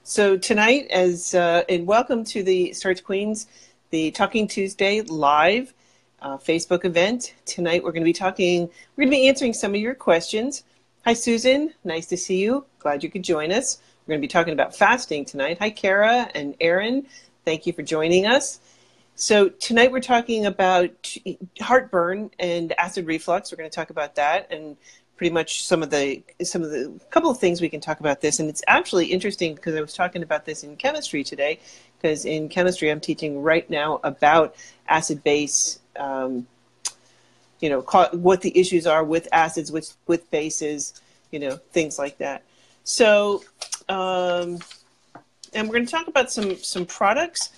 So tonight, and welcome to the Starch Queens, the Talking Tuesday live Facebook event. Tonight, we're going to be answering some of your questions. Hi, Susan. Nice to see you. Glad you could join us. We're going to be talking about fasting tonight. Hi, Kara and Aaron. Thank you for joining us. So tonight, we're talking about heartburn and acid reflux. We're going to talk about that and pretty much some of the couple of things we can talk about this. And it's actually interesting because I was talking about this in chemistry today, because in chemistry I'm teaching right now about acid base, what the issues are with acids, with bases, things like that. So, and we're going to talk about some products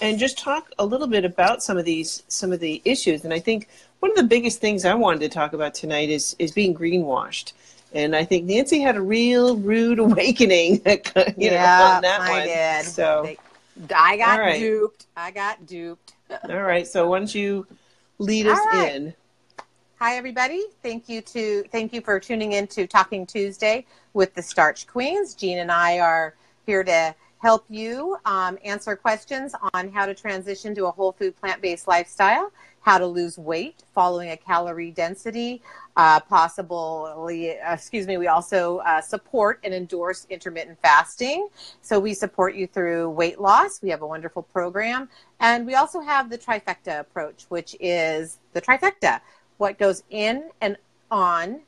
and just talk a little bit about some of the issues. And I think one of the biggest things I wanted to talk about tonight is being greenwashed. And I think Nancy had a real rude awakening, on that one. I did. So I got duped. All right. So why don't you lead us in? Hi, everybody. Thank you for tuning in to Talking Tuesday with the Starch Queens. Jean and I are here to help you answer questions on how to transition to a whole food plant-based lifestyle, how to lose weight following a calorie density, we also support and endorse intermittent fasting. So we support you through weight loss. We have a wonderful program. And we also have the trifecta approach, which is the trifecta, what goes in and on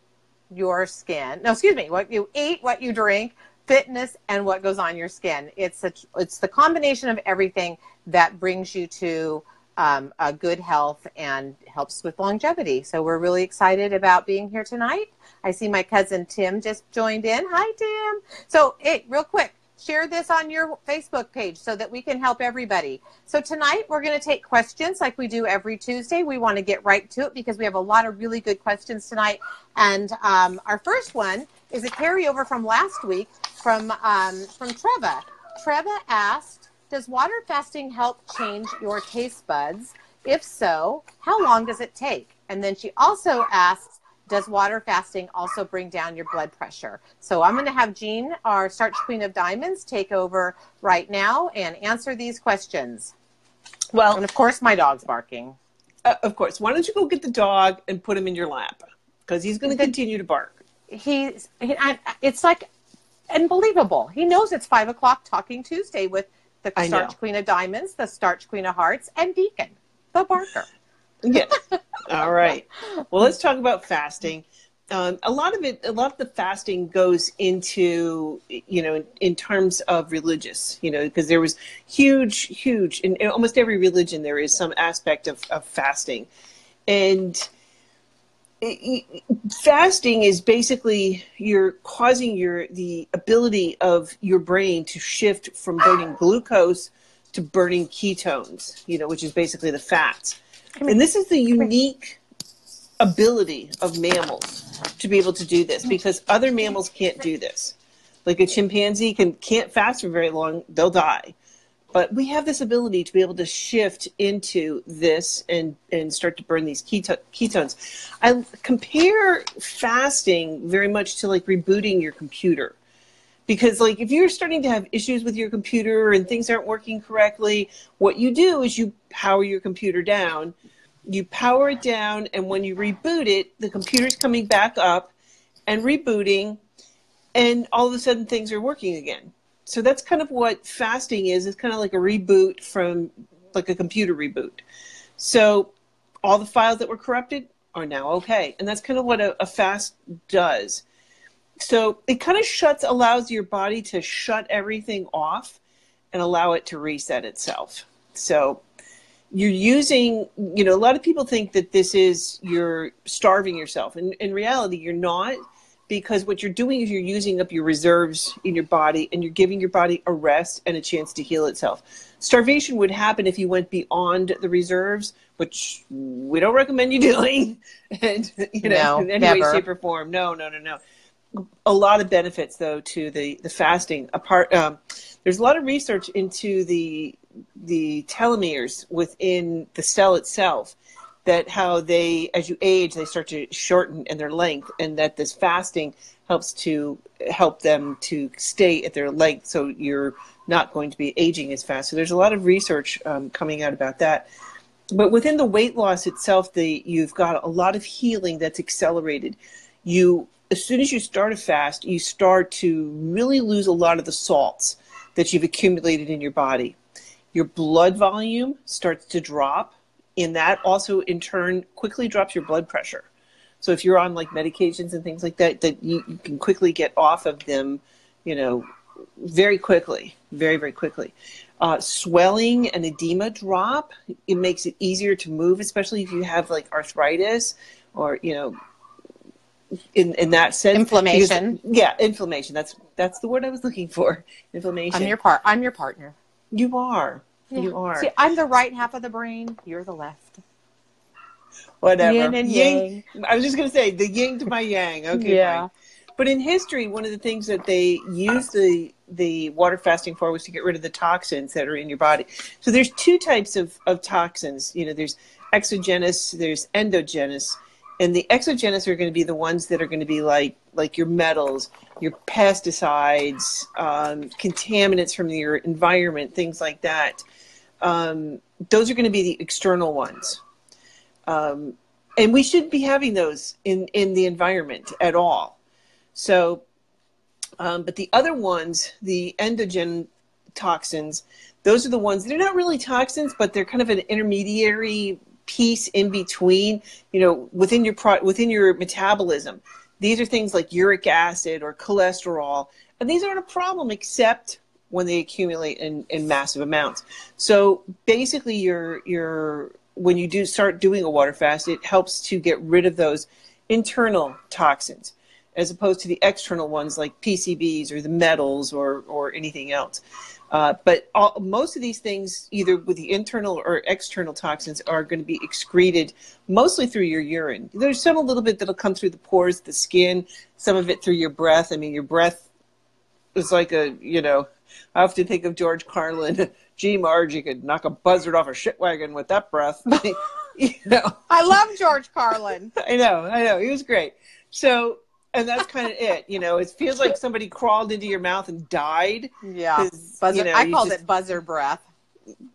your skin. What you eat, what you drink, fitness, and what goes on your skin. It's the combination of everything that brings you to a good health and helps with longevity. So we're really excited about being here tonight. I see my cousin Tim just joined in. Hi, Tim. So, hey, real quick, share this on your Facebook page so that we can help everybody. So tonight we're going to take questions like we do every Tuesday. We want to get right to it because we have a lot of really good questions tonight. And our first one is a carryover from last week from Treva. Treva asked, does water fasting help change your taste buds? If so, how long does it take? And then she also asks, does water fasting also bring down your blood pressure? So I'm going to have Jean, our Starch Queen of Diamonds, take over right now and answer these questions. Well, and of course, my dog's barking. Of course. Why don't you go get the dog and put him in your lap? Because he's going to continue to bark. It's like unbelievable. He knows it's 5 o'clock Talking Tuesday with the Starch Queen of Diamonds, the Starch Queen of Hearts, and Deacon, the barker. Yes. All right. Well, let's talk about fasting. A lot of the fasting goes into, in terms of religious, because there was huge, in almost every religion, there is some aspect of fasting. And fasting is basically you're causing the ability of your brain to shift from burning glucose to burning ketones, which is basically the fats. And this is the unique ability of mammals to be able to do this because other mammals can't do this. Like a chimpanzee can't fast for very long, they'll die. But we have this ability to be able to shift into this and start to burn these ketones. I compare fasting very much to like rebooting your computer. Because like if you're starting to have issues with your computer and things aren't working correctly, what you do is you power your computer down. You power it down, and when you reboot it, the computer's coming back up and rebooting, and all of a sudden things are working again. So that's kind of what fasting is. It's kind of like a reboot from like a computer reboot. So all the files that were corrupted are now okay. And that's kind of what a fast does. So it kind of allows your body to shut everything off and allow it to reset itself. So you're using, a lot of people think that you're starving yourself. And in reality, you're not. Because what you're doing is you're using up your reserves in your body and you're giving your body a rest and a chance to heal itself. Starvation would happen if you went beyond the reserves, which we don't recommend you doing. And, in any way, shape, or form. No. A lot of benefits, though, to the fasting. There's a lot of research into the telomeres within the cell itself. That how as you age, they start to shorten in their length, and that this fasting helps to help them to stay at their length, so you're not going to be aging as fast. So there's a lot of research coming out about that. But within the weight loss itself, you've got a lot of healing that's accelerated. As soon as you start a fast, you start to really lose a lot of the salts that you've accumulated in your body. Your blood volume starts to drop, and that also in turn quickly drops your blood pressure. So if you're on like medications and things like that, you can quickly get off of them, very quickly, very, very quickly. Swelling and edema drop. It makes it easier to move, especially if you have like arthritis or, in that sense. Inflammation. Because, inflammation. That's the word I was looking for. Inflammation. I'm your partner. You are. Yeah. You are. See, I'm the right half of the brain. You're the left. Whatever. Yin and yang. I was just going to say the yin to my yang. Okay, yeah. Fine. But in history, one of the things that they used the water fasting for was to get rid of the toxins that are in your body. So there's two types of toxins. There's exogenous, there's endogenous. And the exogenous are going to be the ones that are going to be like your metals, your pesticides, contaminants from your environment, things like that. Those are going to be the external ones. And we shouldn't be having those in the environment at all. So, but the other ones, the endogen toxins, those are the ones, they're not really toxins, but they're kind of an intermediary piece in between, within your metabolism. These are things like uric acid or cholesterol, and these aren't a problem except when they accumulate in massive amounts. So basically when you start doing a water fast, it helps to get rid of those internal toxins, as opposed to the external ones like PCBs or the metals or anything else. But most of these things, either with the internal or external toxins, are going to be excreted mostly through your urine. There's some a little bit that'll come through the pores, the skin, some of it through your breath. I mean, your breath is like I often think of George Carlin. Gee, Marge, you could knock a buzzard off a shit wagon with that breath. I love George Carlin. I know. He was great. So, and that's kind of it. It feels like somebody crawled into your mouth and died. Yeah. I called it buzzer breath.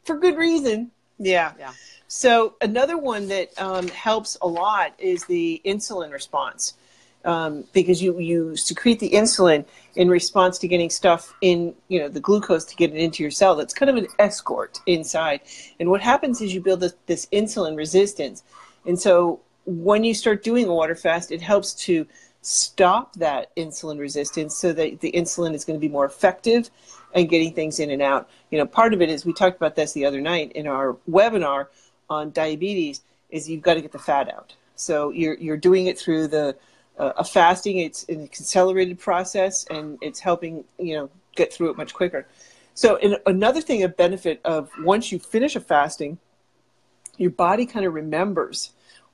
For good reason. Yeah. So another one that helps a lot is the insulin response. Because you secrete the insulin in response to getting stuff in, the glucose to get it into your cell. That's kind of an escort inside. And what happens is you build this insulin resistance. And so when you start doing a water fast, it helps to stop that insulin resistance so that the insulin is going to be more effective and getting things in and out. Part of it is, we talked about this the other night in our webinar on diabetes, is you've got to get the fat out. So you're doing it through a fasting. It's an accelerated process, and it's helping, get through it much quicker. So another thing, a benefit of once you finish a fasting, your body kind of remembers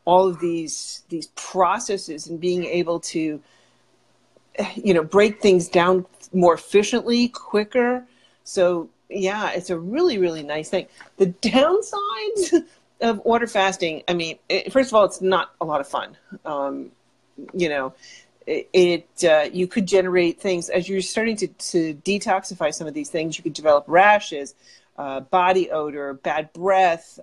all of these processes and being able to, break things down more efficiently, quicker. So yeah, it's a really, really nice thing. The downsides of water fasting, I mean, first of all, it's not a lot of fun. You could generate things as you're starting to detoxify some of these things. You could develop rashes, body odor, bad breath,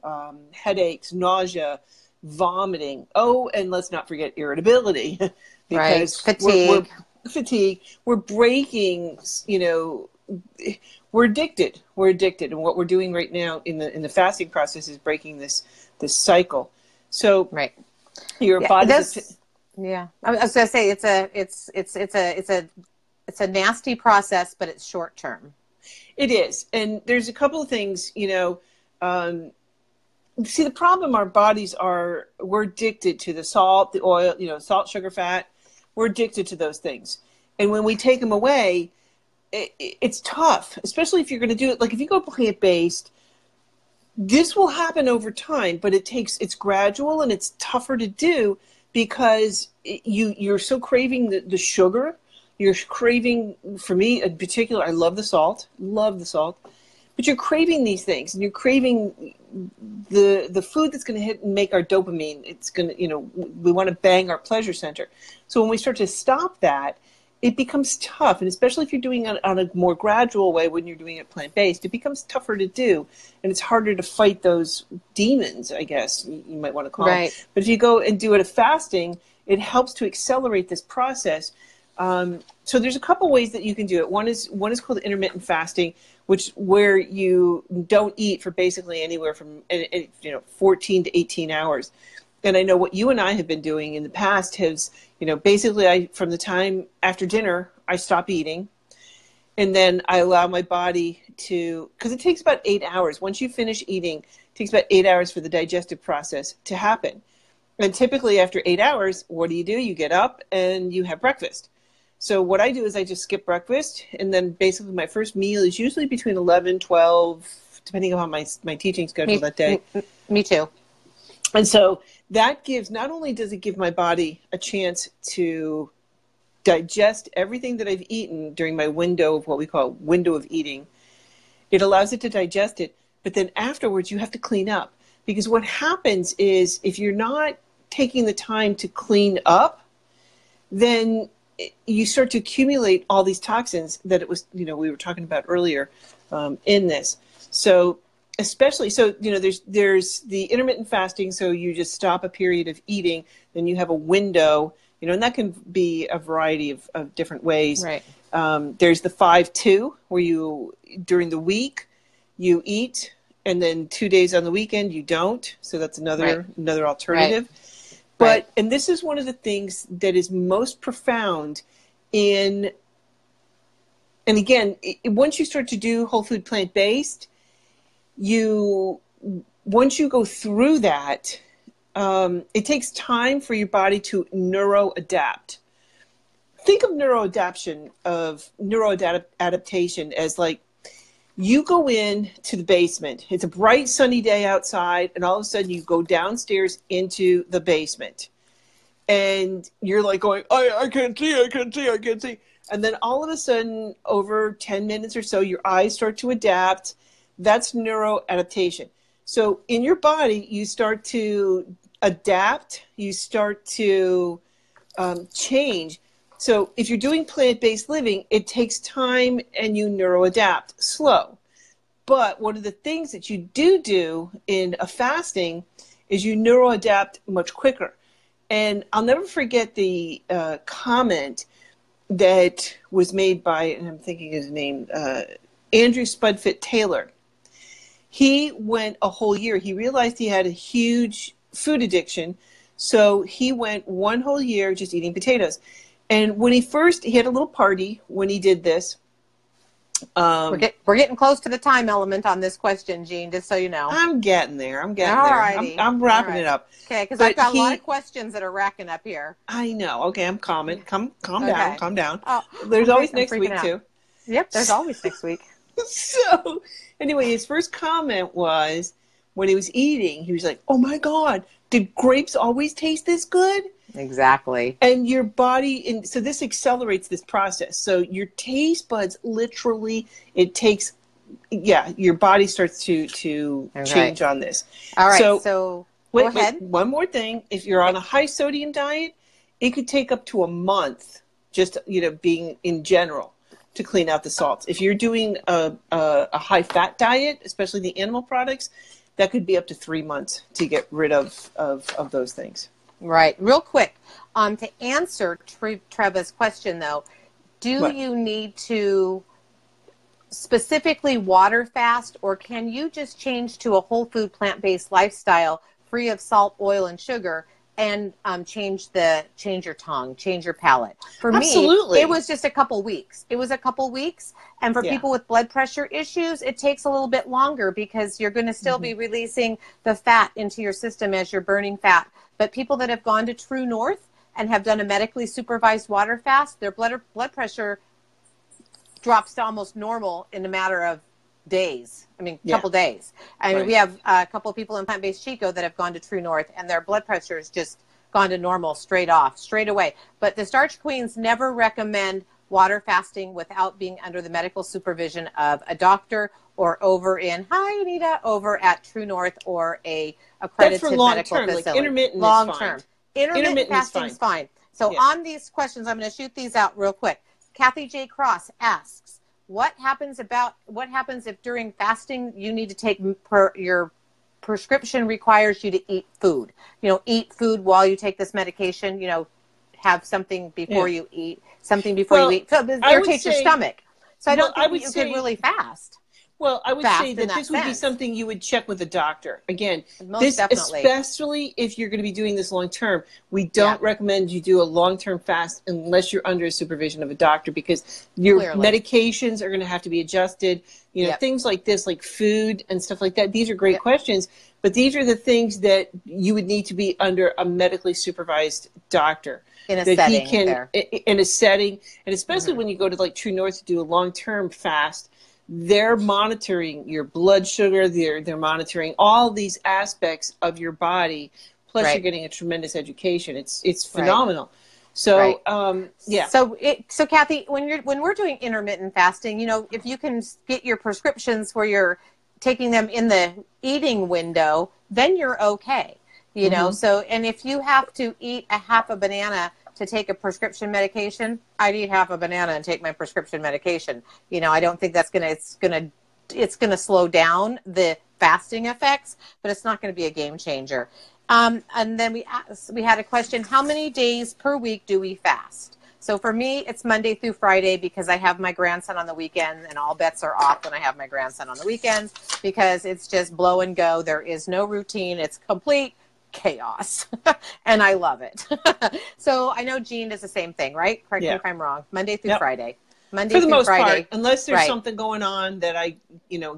headaches, nausea, vomiting. Oh, and let's not forget irritability, because fatigue. We're breaking. We're addicted. And what we're doing right now in the fasting process is breaking this cycle. So your body. Yeah, I was going to say it's a nasty process, but it's short term. It is, and there's a couple of things. See, the problem, our bodies we're addicted to the salt, the oil, salt, sugar, fat. We're addicted to those things. And when we take them away, it's tough, especially if you're going to do it. Like if you go plant-based, this will happen over time, but it's gradual and it's tougher to do because you're so craving the sugar. You're craving, for me in particular, I love the salt, but you're craving these things, and you're craving the food that's going to hit and make our dopamine. It's going to, we want to bang our pleasure center. So when we start to stop that, it becomes tough. And especially if you're doing it on a more gradual way, when you're doing it plant-based, it becomes tougher to do. And it's harder to fight those demons, I guess you might want to call them. But if you go and do it a fasting, it helps to accelerate this process. So there's a couple ways that you can do it. One is called intermittent fasting, where you don't eat for basically anywhere from 14 to 18 hours. And I know what you and I have been doing in the past has, basically from the time after dinner, I stop eating. And then I allow my body because it takes about 8 hours. Once you finish eating, it takes about 8 hours for the digestive process to happen. And typically after 8 hours, what do? You get up and you have breakfast. So what I do is I just skip breakfast. And then basically my first meal is usually between 11, 12, depending on my teaching schedule that day. Me too. And so that not only does it give my body a chance to digest everything that I've eaten during my window of what we call window of eating, it allows it to digest it. But then afterwards, you have to clean up. Because what happens is if you're not taking the time to clean up, then you start to accumulate all these toxins that we were talking about earlier in this. So especially, there's the intermittent fasting. So you just stop a period of eating, then you have a window, and that can be a variety of different ways. Right. There's the 5-2 where during the week you eat, and then 2 days on the weekend you don't. So that's another alternative. Right. And this is one of the things that is most profound and again, once you start to do whole food plant-based, once you go through that, it takes time for your body to neuroadapt. Think of neuroadaptation as like you go in to the basement. It's a bright sunny day outside, and all of a sudden you go downstairs into the basement. And you're like going, I can't see. And then all of a sudden, over 10 minutes or so, your eyes start to adapt. That's neuroadaptation. So in your body, you start to adapt. You start to change. So if you're doing plant-based living, it takes time and you neuroadapt slow. But one of the things that you do in a fasting is you neuroadapt much quicker. And I'll never forget the comment that was made by, and I'm thinking his name, Andrew Spudfit Taylor. He went a whole year. He realized he had a huge food addiction. So he went one whole year just eating potatoes. And when he had a little party when he did this. We're getting close to the time element on this question, Jean, just so you know. I'm getting there. I'm wrapping it up. Okay, because I've got a lot of questions that are racking up here. I know. Okay, I'm calming. Calm down. Oh, there's always next week, too. Yep, there's always next week. So, anyway, his first comment was, when he was eating, he was like, oh my God, did grapes always taste this good? Exactly. And your body, so this accelerates this process. So your taste buds literally, your body starts to change on this. All right, so go ahead. One more thing. If you're on a high sodium diet, it could take up to a month just, being in general to clean out the salts. If you're doing a high fat diet, especially the animal products, that could be up to 3 months to get rid of those things. Right. Real quick, to answer Treva's question, though, you need to specifically water fast, or can you just change to a whole food plant-based lifestyle free of salt, oil, and sugar, and change your tongue, change your palate? For Absolutely. me, it was just a couple weeks. It was a couple weeks, and for people with blood pressure issues, it takes a little bit longer because you're going to still be releasing the fat into your system as you're burning fat. But people that have gone to True North and have done a medically supervised water fast, their blood pressure drops to almost normal in a matter of days. I mean, a couple days. I mean, we have a couple of people in Plant-Based Chico that have gone to True North, and their blood pressure has just gone to normal straight away. But the Starch Queens never recommend water fasting without being under the medical supervision of a doctor or over at True North or a accredited medical facility. Like intermittent long term. Intermittent fasting is fine. So on these questions, I'm going to shoot these out real quick. Kathy J. Cross asks, what happens if during fasting you need to take your prescription requires you to eat food? Eat food while you take this medication, have something before you eat, something before you eat. So it irritates your stomach. So I don't think you could really fast. Well, I would say that this would be something you would check with a doctor. Again, especially if you're going to be doing this long term, we don't recommend you do a long term fast unless you're under supervision of a doctor, because your medications are going to have to be adjusted. Things like this, like food and stuff like that. These are great questions, but these are the things that you would need to be under a medically supervised doctor. In a setting, in a setting, and especially when you go to like True North to do a long term fast. They're monitoring your blood sugar. They're monitoring all these aspects of your body. Plus, you're getting a tremendous education. It's phenomenal. So, So Kathy, when we're doing intermittent fasting, if you can get your prescriptions where you're taking them in the eating window, then you're okay. So, and if you have to eat a half a banana to take a prescription medication, I'd eat half a banana and take my prescription medication. I don't think that's it's gonna slow down the fasting effects, but it's not going to be a game changer. And then we had a question: how many days per week do we fast? So for me, it's Monday through Friday, because I have my grandson on the weekend, and all bets are off when I have my grandson on the weekends, because it's just blow and go. There is no routine. It's complete chaos. And I love it. So I know Jean does the same thing, right? Correct me if I'm wrong. Monday through Friday. Monday for the through most Friday. part, unless there's something going on that I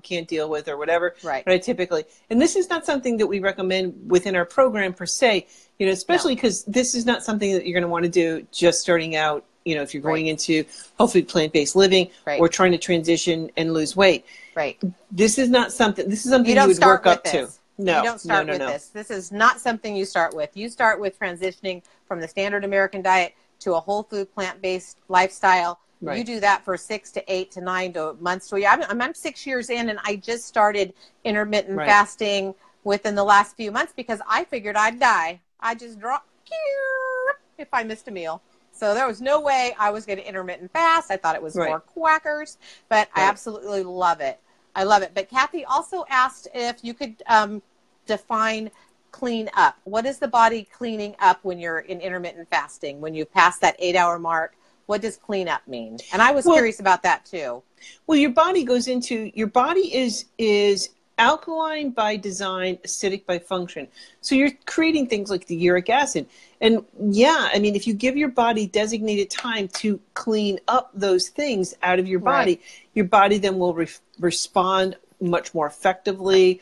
can't deal with or whatever. Right. But I typically, and this is not something that we recommend within our program per se, especially because this is not something that you're going to want to do just starting out, if you're going into hopefully plant-based living or trying to transition and lose weight. Right. This is something you would work up to. No, you don't start with this. This is not something you start with. You start with transitioning from the standard American diet to a whole food plant-based lifestyle. Right. You do that for 6 to 8 to 9 months. So I'm 6 years in, and I just started intermittent fasting within the last few months because I figured I'd die. I just dropped if I missed a meal. So there was no way I was going to intermittent fast. I thought it was more quackers, but I absolutely love it. I love it. But Kathy also asked if you could define clean up. What is the body cleaning up when you're in intermittent fasting? When you pass that 8-hour mark, what does clean up mean? And I was curious about that too. Well, your body is alkaline by design, acidic by function. So you're creating things like the uric acid. And if you give your body designated time to clean up those things out of your body, your body then will respond much more effectively,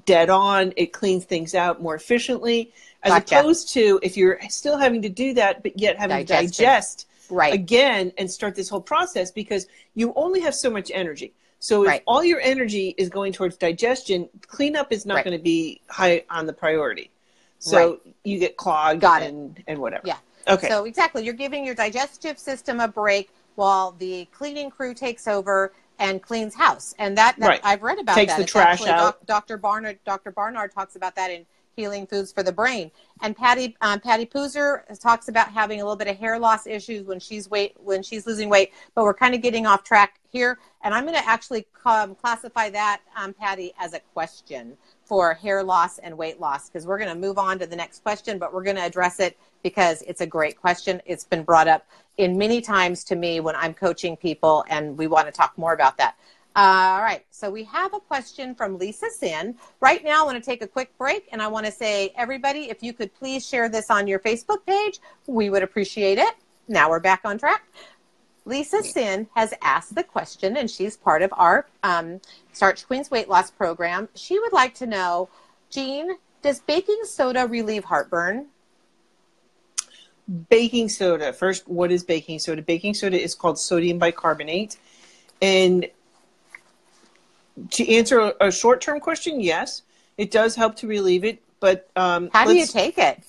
dead on. It cleans things out more efficiently, as opposed to if you're still having to do that, but yet having to digest again and start this whole process, because you only have so much energy. So if all your energy is going towards digestion, cleanup is not going to be high on the priority. So you get clogged and whatever. Yeah. Okay. So exactly. You're giving your digestive system a break while the cleaning crew takes over and cleans house. And that I've read about Takes that. the trash out. Dr. Barnard talks about that in Healing Foods for the Brain. And Patty Poozer talks about having a little bit of hair loss issues when she's losing weight, but we're kind of getting off track here. And I'm going to actually classify that, Patty, as a question for hair loss and weight loss, because we're going to move on to the next question, but we're going to address it because it's a great question. It's been brought up in many times to me when I'm coaching people, and we want to talk more about that. All right, so we have a question from Lisa Sin. Right now, I want to take a quick break, and I want to say, everybody, if you could please share this on your Facebook page, we would appreciate it. Now we're back on track. Lisa Sin has asked the question, and she's part of our Starch Queens weight loss program. She would like to know, Jean, does baking soda relieve heartburn? Baking soda. First, what is baking soda? Baking soda is called sodium bicarbonate. And to answer a short-term question, yes, it does help to relieve it. But how do you take it?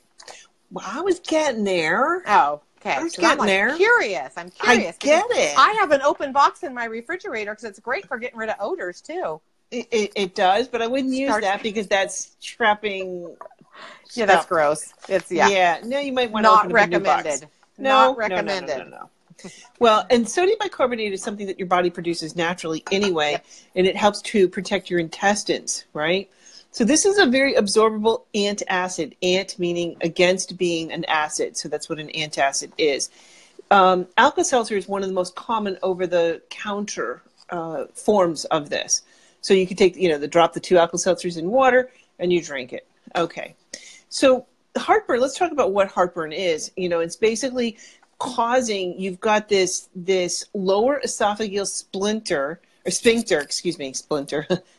Well, I was getting there. Oh, okay. I was getting there. I'm curious. I get it. I have an open box in my refrigerator because it's great for getting rid of odors too. It does, but I wouldn't use that because that's trapping. Yeah, that's gross. It's yeah. No, you might want to open up a new box. Not recommended. No. Well, and sodium bicarbonate is something that your body produces naturally anyway, Yep. and it helps to protect your intestines, right? So this is a very absorbable antacid. Ant meaning against being an acid. So that's what an antacid is. Alka-Seltzer is one of the most common over-the-counter forms of this. So you can take, drop the 2 Alka-Seltzers in water and you drink it. Okay. So heartburn, let's talk about what heartburn is. It's basically you've got this lower esophageal sphincter.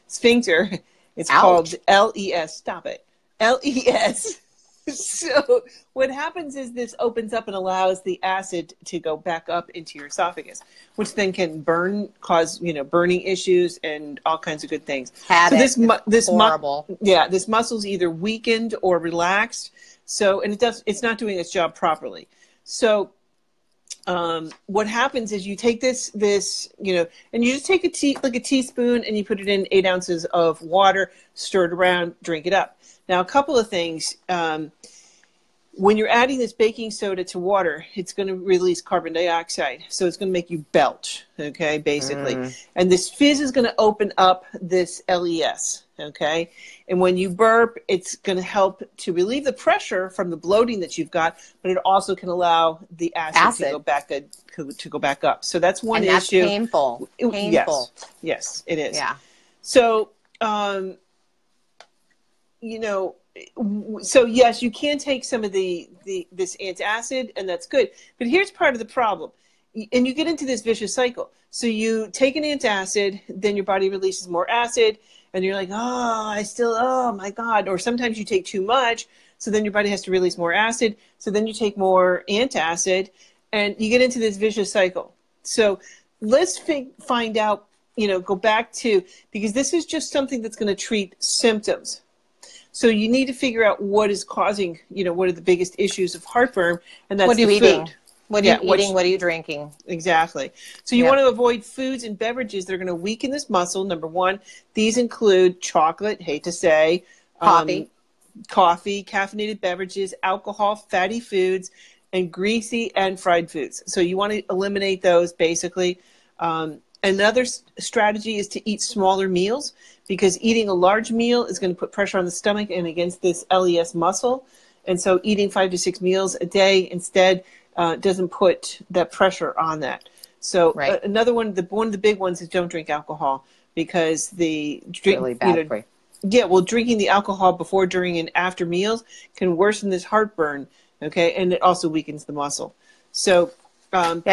Sphincter. It's Ouch. called LES. Stop it. LES. So what happens is this opens up and allows the acid to go back up into your esophagus, which then can cause burning issues and all kinds of good things. Had so it. this horrible. this muscle's either weakened or relaxed. So it's not doing its job properly. So what happens is you take this, and you just take a teaspoon and you put it in 8 ounces of water, stir it around, drink it up. Now, a couple of things. When you're adding this baking soda to water, it's going to release carbon dioxide. So it's going to make you belch, okay, basically. And this fizz is going to open up this LES, okay? And when you burp, it's going to help to relieve the pressure from the bloating that you've got, but it also can allow the acid. To go back up. So that's one issue. That's painful. Painful. Yes, it is. Yeah. So, so yes, you can take some of this antacid, and that's good. But here's part of the problem, and you get into this vicious cycle. So you take an antacid, then your body releases more acid, and you're like, oh my God. Or sometimes you take too much, so then your body has to release more acid. So then you take more antacid, and you get into this vicious cycle. So let's find out, go back to, because this is just something that's going to treat symptoms. So you need to figure out what is causing, what are the biggest issues of heartburn, and that's what are you the eating? food. What are you eating? What are you drinking? Exactly. So you want to avoid foods and beverages that are going to weaken this muscle. Number one, these include chocolate, hate to say, coffee, caffeinated beverages, alcohol, fatty foods, and greasy and fried foods. So you want to eliminate those basically. Another strategy is to eat smaller meals, because eating a large meal is going to put pressure on the stomach and against this LES muscle. And so eating 5 to 6 meals a day instead doesn't put that pressure on that. So another one, one of the big ones is don't drink alcohol, because really bad for you. Yeah, well, drinking the alcohol before, during, and after meals can worsen this heartburn, okay, and it also weakens the muscle. So I've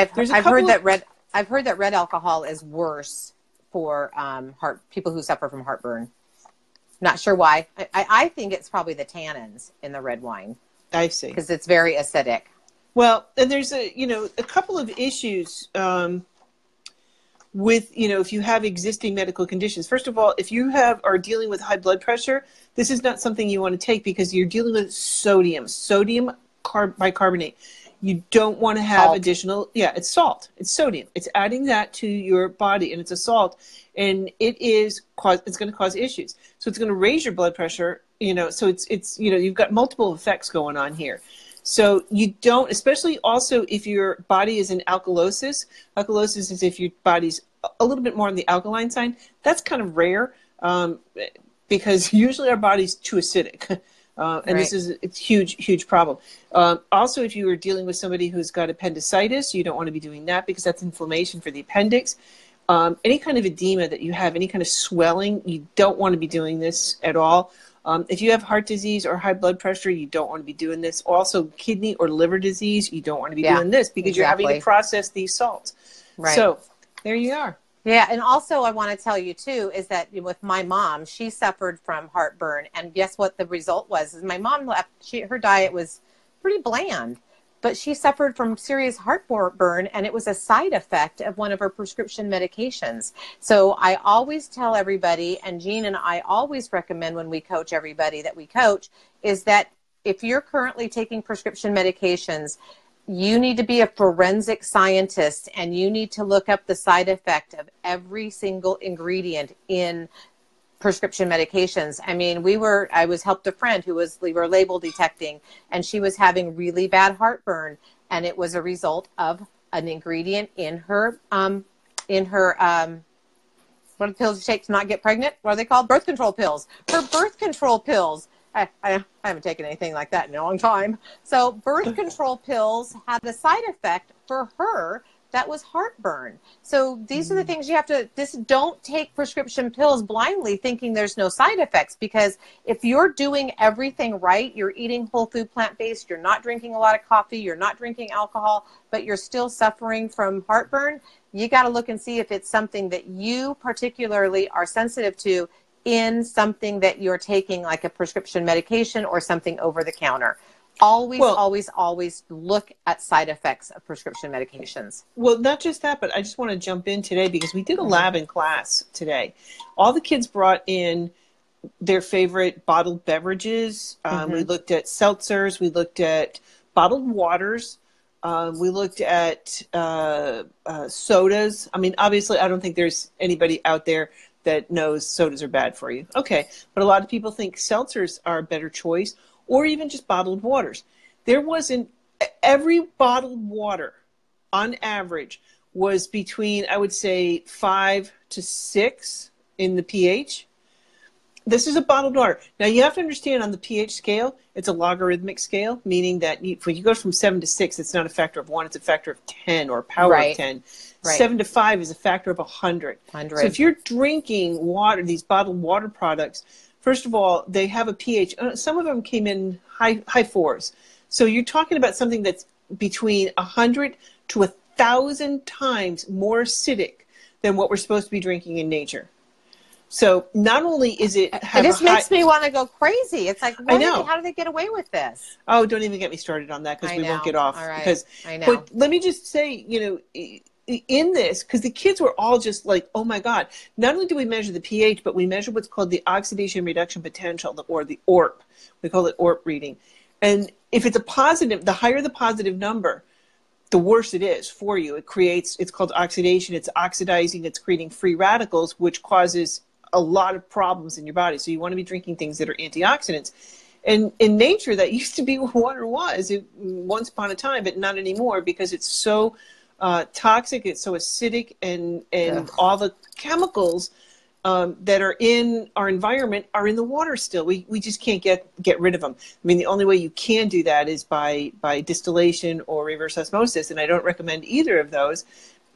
heard that red alcohol is worse for people who suffer from heartburn. Not sure why. I think it's probably the tannins in the red wine. I see. Because it's very acidic. Well, and there's a couple of issues with, if you have existing medical conditions. First of all, if you are dealing with high blood pressure, this is not something you want to take, because you're dealing with sodium bicarbonate. You don't want to have additional, it's salt. It's sodium. It's adding that to your body, and it's a salt, and it's going to cause issues. So it's going to raise your blood pressure, so it's you've got multiple effects going on here. So you don't, especially also if your body is in alkalosis. Alkalosis is if your body's a little bit more on the alkaline side. That's kind of rare, because usually our body's too acidic. And this is a huge problem. Also, if you are dealing with somebody who's got appendicitis, you don't want to be doing that, because that's inflammation for the appendix. Any kind of edema that you have, any kind of swelling, you don't want to be doing this at all. If you have heart disease or high blood pressure, you don't want to be doing this. Also, kidney or liver disease, you don't want to be doing this, because you're having to process these salts. Right. So there you are. Yeah, and also I want to tell you too is that with my mom, she suffered from heartburn, and guess what the result was? Is my mom left. Her diet was pretty bland, but she suffered from serious heartburn, and it was a side effect of one of her prescription medications. So I always tell everybody, and Jean and I always recommend when we coach everybody that we coach, is that if you're currently taking prescription medications, you need to be a forensic scientist, and you need to look up the side effect of every single ingredient in prescription medications. I mean, I helped a friend we were label detecting, and she was having really bad heartburn, and it was a result of an ingredient in her what are the pills you take to not get pregnant? What are they called? Birth control pills. Her birth control pills. I haven't taken anything like that in a long time. So birth control pills had a side effect for her that was heartburn. So these are the things you have to, don't take prescription pills blindly thinking there's no side effects, because if you're doing everything right, you're eating whole food, plant-based, you're not drinking a lot of coffee, you're not drinking alcohol, but you're still suffering from heartburn, you got to look and see if it's something that you particularly are sensitive to in something that you're taking, like a prescription medication or something over the counter. Always look at side effects of prescription medications. Well, not just that, but I just want to jump in today because we did a lab in class today. All the kids brought in their favorite bottled beverages. We looked at seltzers. We looked at bottled waters. We looked at sodas. I mean, obviously, I don't think there's anybody out there that knows sodas are bad for you. Okay. But a lot of people think seltzers are a better choice, or even just bottled waters. There wasn't, every bottled water on average was between, I would say, 5 to 6 in the pH. This is a bottled water. Now, you have to understand, on the pH scale, it's a logarithmic scale, meaning that when you go from 7 to 6, it's not a factor of 1, it's a factor of 10 or power of 10. Right. 7 to 5 is a factor of 100. So if you're drinking water, these bottled water products, first of all, they have a pH. Some of them came in high 4s. So you're talking about something that's between 100 to 1,000 times more acidic than what we're supposed to be drinking in nature. So not only is it... It just makes me want to go crazy. It's like, how do they get away with this? Oh, don't even get me started on that, because we won't get off. All right. Because, I know. But let me just say, in this, because the kids were all just like, oh my God, not only do we measure the pH, but we measure what's called the oxidation reduction potential, or the ORP. We call it ORP reading. And if it's a positive, the higher the positive number, the worse it is for you. It's called oxidation. It's oxidizing. It's creating free radicals, which causes a lot of problems in your body. So you want to be drinking things that are antioxidants. And in nature, that used to be what water was once upon a time, but not anymore, because it's so toxic, it's so acidic, and all the chemicals that are in our environment are in the water still. We just can't get rid of them. I mean, the only way you can do that is by distillation or reverse osmosis, and I don't recommend either of those,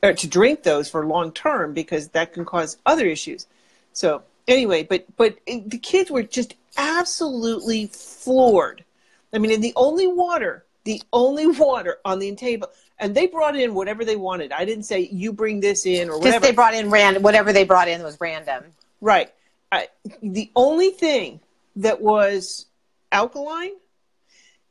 or to drink those for long term, because that can cause other issues. So anyway, but the kids were just absolutely floored. I mean, and the only water on the table, and they brought in whatever they wanted. I didn't say you bring this in or whatever. Just they brought in random, whatever they brought in was random. Right. The only thing that was alkaline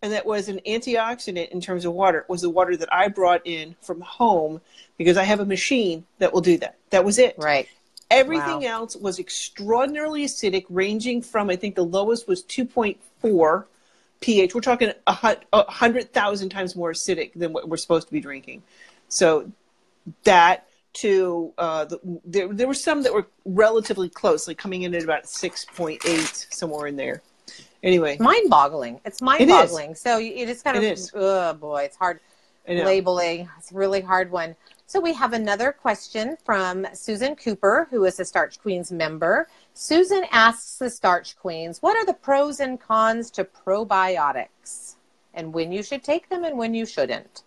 and that was an antioxidant in terms of water was the water that I brought in from home, because I have a machine that will do that. That was it. Right. Everything else was extraordinarily acidic, ranging from, I think the lowest was 2.4 pH. We're talking 100,000 times more acidic than what we're supposed to be drinking. So that to, there were some that were relatively close, like coming in at about 6.8, somewhere in there. Anyway. Mind-boggling. It's mind-boggling. So you just kind of, oh boy, it's hard labeling. It's a really hard one. So we have another question from Susan Cooper, who is a Starch Queens member. Susan asks the Starch Queens, what are the pros and cons to probiotics, and when you should take them and when you shouldn't?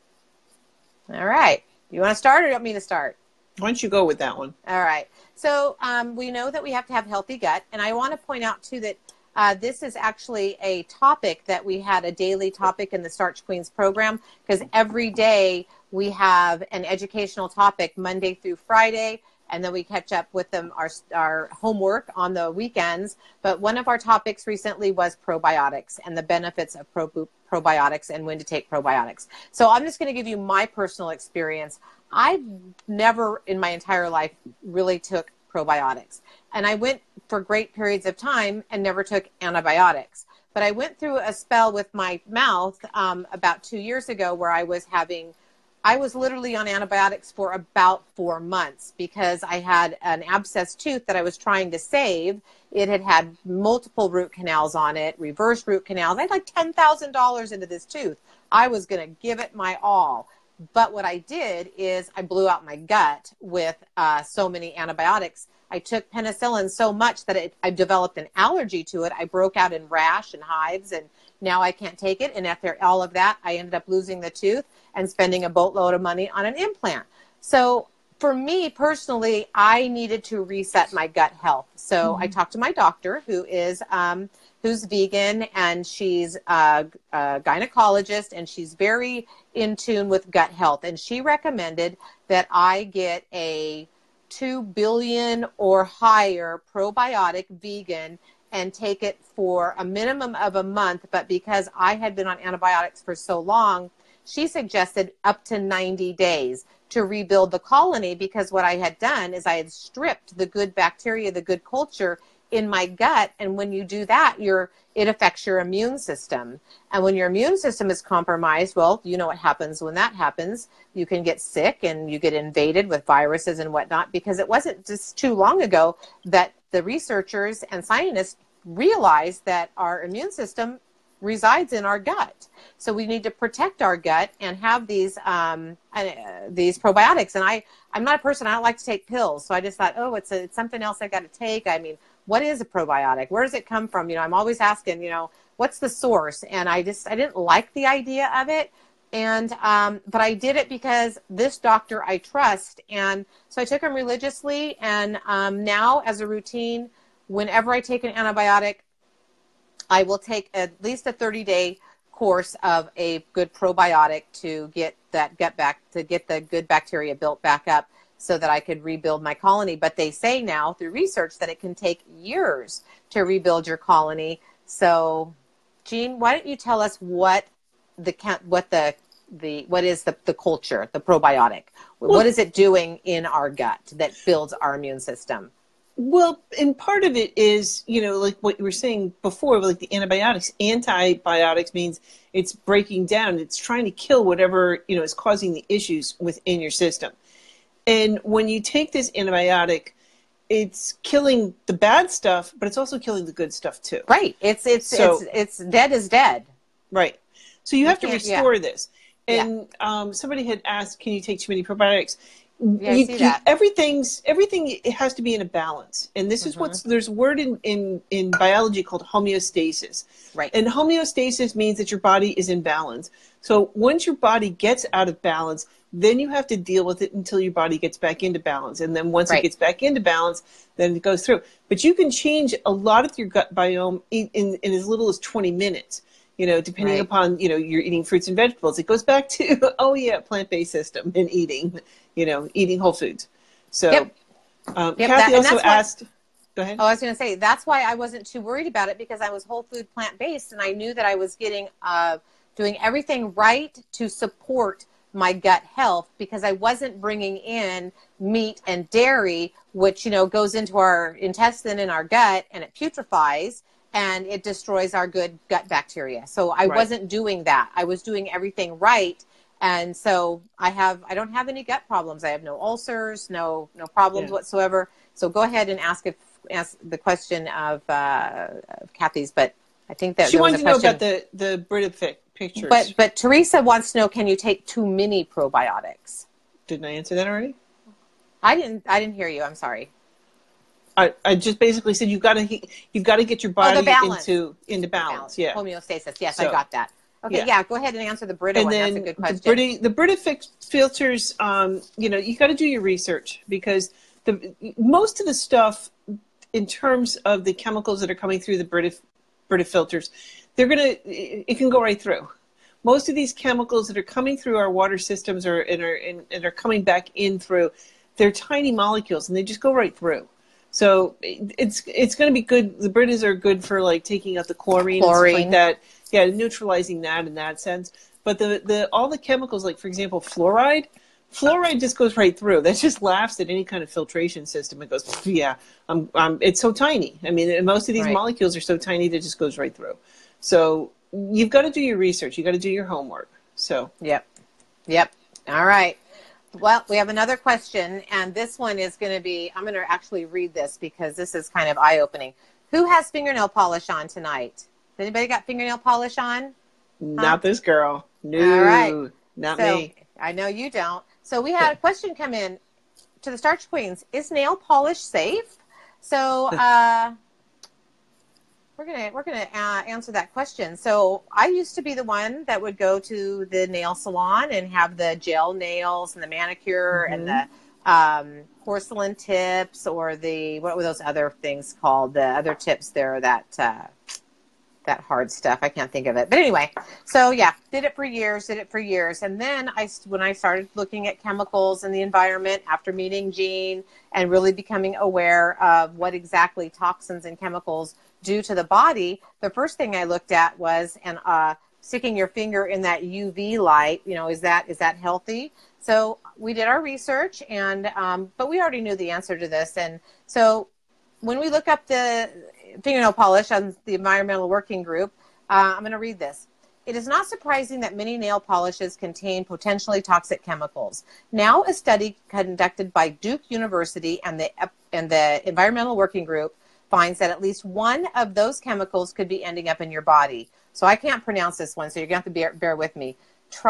All right. You want to start, or do you want me to start? Why don't you go with that one? All right. So we know that we have to have healthy gut. And I want to point out, too, that this is actually a topic that we had, a daily topic in the Starch Queens program, because every day we have an educational topic Monday through Friday, and then we catch up with them, our homework on the weekends. But one of our topics recently was probiotics and the benefits of probiotics and when to take probiotics. So I'm just going to give you my personal experience. I've never in my entire life really took probiotics. And I went for great periods of time and never took antibiotics. But I went through a spell with my mouth about 2 years ago where I was literally on antibiotics for about 4 months because I had an abscessed tooth that I was trying to save. It had multiple root canals on it, reverse root canals. I had like $10,000 into this tooth. I was going to give it my all. But what I did is I blew out my gut with so many antibiotics. I took penicillin so much that I developed an allergy to it. I broke out in rash and hives, and now I can't take it. And after all of that, I ended up losing the tooth and spending a boatload of money on an implant. So for me personally, I needed to reset my gut health. So I talked to my doctor, who's vegan, and she's a gynecologist, and she's very in tune with gut health. And she recommended that I get a 2 billion or higher probiotic vegan and take it for a minimum of a month. But because I had been on antibiotics for so long, she suggested up to 90 days to rebuild the colony, because what I had done is I had stripped the good bacteria, the good culture in my gut. And when you do that, it affects your immune system. And when your immune system is compromised, well, you know what happens when that happens. You can get sick and you get invaded with viruses and whatnot, because it wasn't just too long ago that the researchers and scientists realized that our immune system resides in our gut. So we need to protect our gut and have these probiotics. And I'm not a person, I don't like to take pills. So I just thought, oh, it's something else I got to take. I mean, what is a probiotic? Where does it come from? You know, I'm always asking, what's the source? And I didn't like the idea of it. And, but I did it because this doctor I trust. And so I took him religiously. And now as a routine, whenever I take an antibiotic, I will take at least a 30-day course of a good probiotic to get that gut back, to get the good bacteria built back up so that I could rebuild my colony. But they say now through research that it can take years to rebuild your colony. So, Jean, why don't you tell us what is the culture, the probiotic? What is it doing in our gut that builds our immune system? Well, and part of it is, like what you were saying before, like the antibiotics. Antibiotics means it's breaking down. It's trying to kill whatever, is causing the issues within your system. And when you take this antibiotic, it's killing the bad stuff, but it's also killing the good stuff too. Right. It's dead is dead. Right. So you have to restore this. And somebody had asked, can you take too many probiotics? Yeah, I see that. Everything it has to be in a balance. And this is there's a word in biology called homeostasis. Right. And homeostasis means that your body is in balance. So once your body gets out of balance, then you have to deal with it until your body gets back into balance. And then once it gets back into balance, then it goes through. But you can change a lot of your gut biome in as little as 20 minutes. Depending upon, you're eating fruits and vegetables. It goes back to, plant-based system and eating whole foods. So Kathy also asked, go ahead. Oh, I was going to say, that's why I wasn't too worried about it, because I was whole food plant-based, and I knew that I was doing everything right to support my gut health, because I wasn't bringing in meat and dairy, which, goes into our intestine and our gut, and it putrefies, and it destroys our good gut bacteria. So I wasn't doing that. I was doing everything right. And so I don't have any gut problems. I have no ulcers, no problems whatsoever. So go ahead and ask the question of Kathy's, but I think that she wanted to know about the Brita pictures. But Teresa wants to know, can you take too many probiotics? Didn't I answer that already? I didn't hear you. I'm sorry. I just basically said you've got to get your body into balance. Yeah. Homeostasis. Yes, so, I got that. Okay, go ahead and answer the Brita one. That's a good question. The Brita filters, you got to do your research, because most of the stuff in terms of the chemicals that are coming through the Brita filters, it can go right through. Most of these chemicals that are coming through our water systems and are coming back in through, they're tiny molecules and they just go right through. So it's going to be good. The Britas are good for like taking out the chlorine and stuff like that. Yeah, neutralizing that in that sense. But all the chemicals, like for example, fluoride just goes right through. That just laughs at any kind of filtration system. It goes, it's so tiny. I mean, most of these molecules are so tiny that it just goes right through. So you've got to do your research. You got to do your homework. So Yep. All right. Well, we have another question, and this one is going to be, I'm going to actually read this because this is kind of eye-opening. Who has fingernail polish on tonight? Anybody got fingernail polish on? Not this girl. No, all right. Not me. I know you don't. So we had a question come in to the Starch Queens. Is nail polish safe? So we're gonna answer that question. So I used to be the one that would go to the nail salon and have the gel nails and the manicure and the porcelain tips, or the, what were those other things called? The other tips there, that hard stuff. I can't think of it. But anyway, so yeah, did it for years. And then when I started looking at chemicals in the environment after meeting Jean and really becoming aware of what exactly toxins and chemicals do to the body, the first thing I looked at was, sticking your finger in that UV light, is that healthy? So we did our research, but we already knew the answer to this. And so when we look up the fingernail polish on the Environmental Working Group, I'm going to read this. It is not surprising that many nail polishes contain potentially toxic chemicals. Now, a study conducted by Duke University and the Environmental Working Group finds that at least one of those chemicals could be ending up in your body. So I can't pronounce this one, so you're going to have to bear with me. It's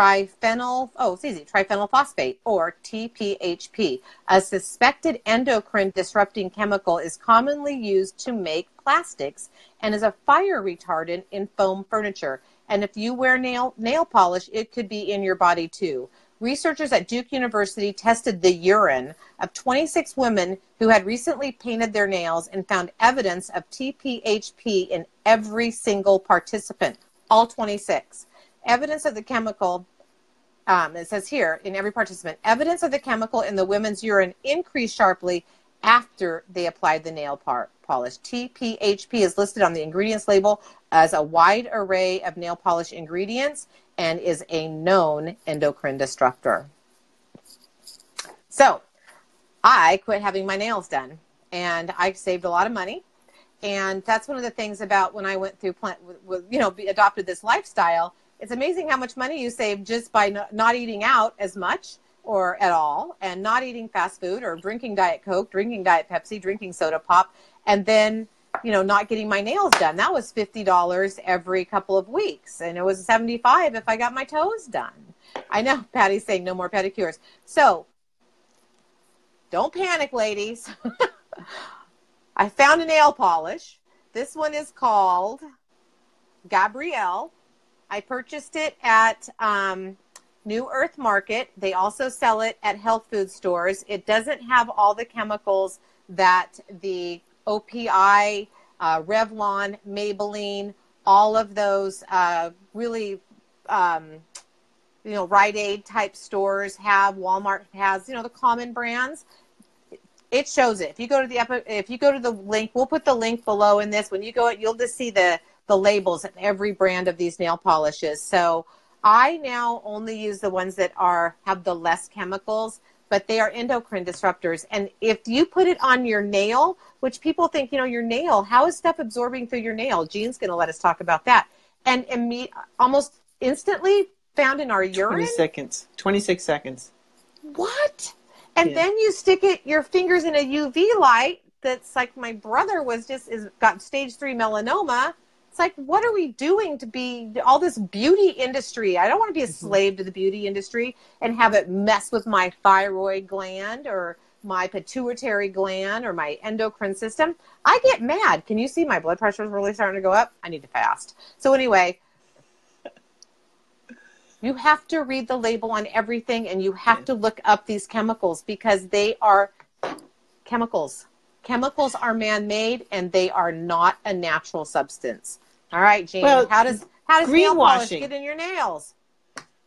easy, triphenylphosphate, or TPHP. A suspected endocrine disrupting chemical is commonly used to make plastics and is a fire retardant in foam furniture. And if you wear nail polish, it could be in your body too. Researchers at Duke University tested the urine of 26 women who had recently painted their nails and found evidence of TPHP in every single participant, all 26. Evidence of the chemical, it says here, in every participant, evidence of the chemical in the women's urine increased sharply after they applied the nail polish. TPHP is listed on the ingredients label as a wide array of nail polish ingredients and is a known endocrine disruptor. So I quit having my nails done, and I saved a lot of money. And that's one of the things about when I went through adopted this lifestyle. It's amazing how much money you save just by not eating out as much or at all, and not eating fast food or drinking Diet Coke, drinking Diet Pepsi, drinking soda pop, and then, not getting my nails done. That was $50 every couple of weeks, and it was $75 if I got my toes done. I know Patty's saying no more pedicures. So don't panic, ladies. I found a nail polish. This one is called Gabrielle. I purchased it at New Earth Market. They also sell it at health food stores. It doesn't have all the chemicals that the OPI, Revlon, Maybelline, all of those really, Rite Aid type stores have. Walmart has, the common brands. It shows it. If you go to the link, we'll put the link below in this. When you go, you'll just see the labels of every brand of these nail polishes. So I now only use the ones that have the less chemicals, but they are endocrine disruptors. And if you put it on your nail, which people think, your nail, how is stuff absorbing through your nail? Jean's going to let us talk about that. And almost instantly found in our urine. 26 seconds. What? And then you stick your fingers in a UV light that's like my brother got stage 3 melanoma. It's like, what are we doing to be all this beauty industry? I don't want to be a slave to the beauty industry and have it mess with my thyroid gland or my pituitary gland or my endocrine system. I get mad. Can you see my blood pressure is really starting to go up? I need to fast. So anyway, you have to read the label on everything, and you have to look up these chemicals because they are chemicals. Chemicals are man-made, and they are not a natural substance. All right, Jean. Well, how does nail polish get in your nails?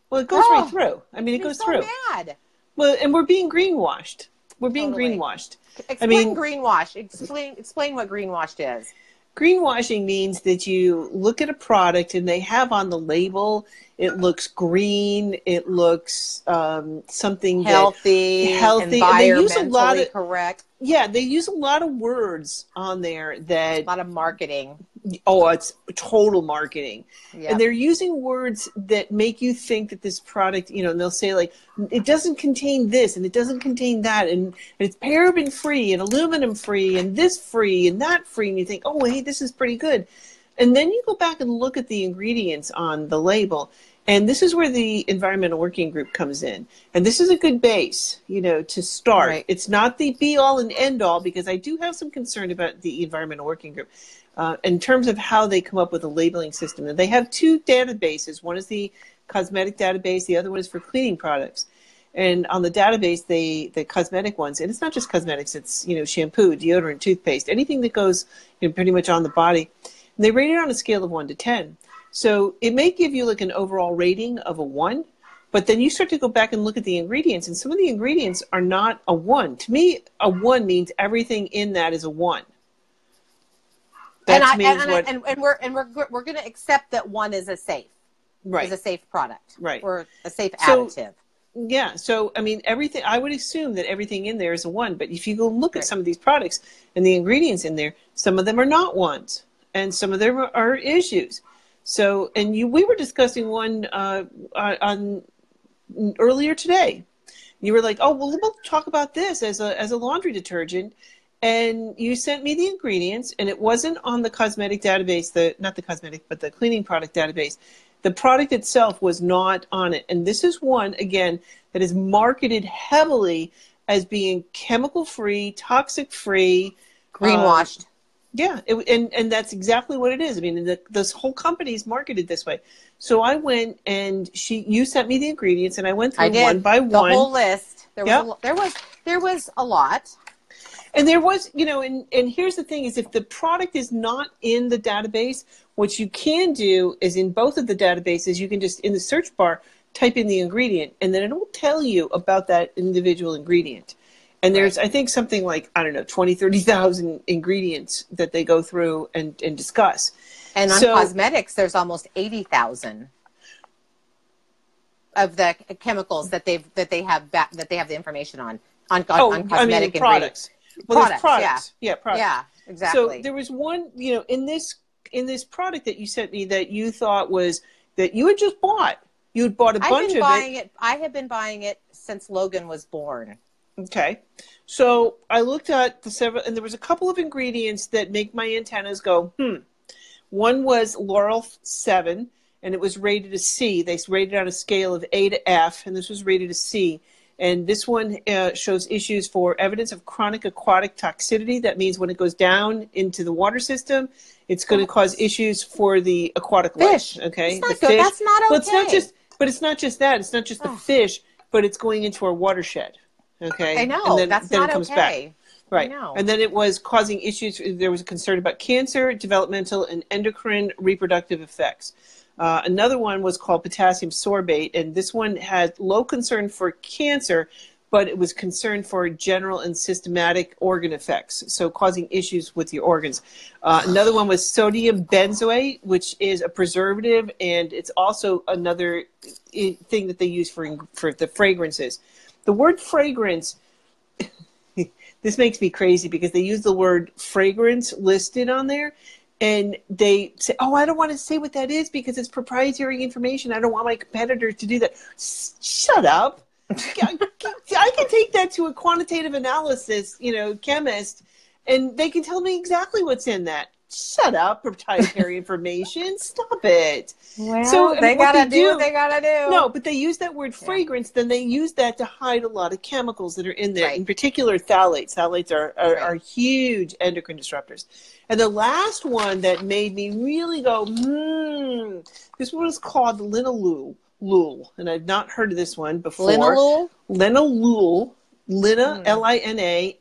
Well, it goes right through. I mean, it goes through. Mad. Well, and we're being greenwashed. We're being greenwashed. Explain greenwash. Explain what greenwashed is. Greenwashing means that you look at a product and they have on the label, it looks green, it looks something healthy, environmentally correct. Yeah, they use a lot of words on there that... A lot of marketing. Oh, it's total marketing. Yep. And they're using words that make you think that this product, and they'll say like, it doesn't contain this and it doesn't contain that, and it's paraben free and aluminum free and this free and that free, and you think, oh, hey, this is pretty good. And then you go back and look at the ingredients on the label, And this is where the environmental working group comes in. And this is a good base, to start. Right. It's not the be all and end all, because I do have some concern about the environmental working group in terms of how they come up with a labeling system. And they have two databases. One is the cosmetic database. The other one is for cleaning products. And on the database, the cosmetic ones, and it's not just cosmetics, it's, shampoo, deodorant, toothpaste, anything that goes pretty much on the body. And they rate it on a scale of 1 to 10. So it may give you like an overall rating of a 1, but then you start to go back and look at the ingredients, and some of the ingredients are not a 1. To me, a 1 means everything in that is a 1. We're going to accept that 1 is a safe. Right. Is a safe product. Right. Or a safe additive. Yeah. So, I mean, everything, I would assume that everything in there is a 1, but if you go look at some of these products and the ingredients in there, some of them are not 1s, and some of them are issues. So, and we were discussing one on earlier today. You were like, "Oh, well, we'll talk about this as a laundry detergent," and you sent me the ingredients, and it wasn't on the cosmetic database, not the cosmetic, but the cleaning product database. The product itself was not on it, and this is one again that is marketed heavily as being chemical-free, toxic-free, greenwashed. Yeah, and that's exactly what it is. I mean, this whole company is marketed this way. So I went and you sent me the ingredients, and I went through one by one. The whole list. There was a lot. And there was, and here's the thing is, if the product is not in the database, what you can do is in both of the databases, you can just in the search bar type in the ingredient, and then it will tell you about that individual ingredient. And there's, I think, something like, 20, 30,000 ingredients that they go through and discuss. And on cosmetics, there's almost 80,000 of the chemicals that they have the information on cosmetic products. Well, there's products. Yeah, products. Yeah, exactly. So there was one, in this product that you sent me that you thought was that you had just bought. You had bought a bunch of it. I have been buying it since Logan was born. Okay. So I looked at the several, and there was a couple of ingredients that make my antennas go, One was Laurel 7, and it was rated a C. They rated on a scale of A to F, and this was rated a C. And this one shows issues for evidence of chronic aquatic toxicity. That means when it goes down into the water system, it's going to cause issues for the aquatic fish. Life. Okay. It's not good. That's not okay. Well, it's not just that. It's not just the fish, but it's going into our watershed. Okay. I know. And then, that's then not it comes okay. back. Right. I know. And then it was causing issues. There was a concern about cancer, developmental, and endocrine reproductive effects. Another one was called potassium sorbate, and this one had low concern for cancer, but it was concerned for general and systematic organ effects, so causing issues with your organs. Another one was sodium benzoate, which is a preservative, and it's also another thing that they use for the fragrances. The word fragrance, this makes me crazy because they use the word fragrance listed on there. And they say, "Oh, I don't want to say what that is because it's proprietary information. I don't want my competitors to do that." Shut up. I can take that to a quantitative analysis, chemist, and they can tell me exactly what's in that. Shut up, proprietary information. Stop it. Well, so they gotta do what they gotta do. No, but they use that word fragrance, then they use that to hide a lot of chemicals that are in there. Right. In particular, phthalates. Phthalates are huge endocrine disruptors. And the last one that made me really go, this one is called linalool. And I've not heard of this one before. Linalool? Linalool. Lina, L-I-N-A-L-O-O-L,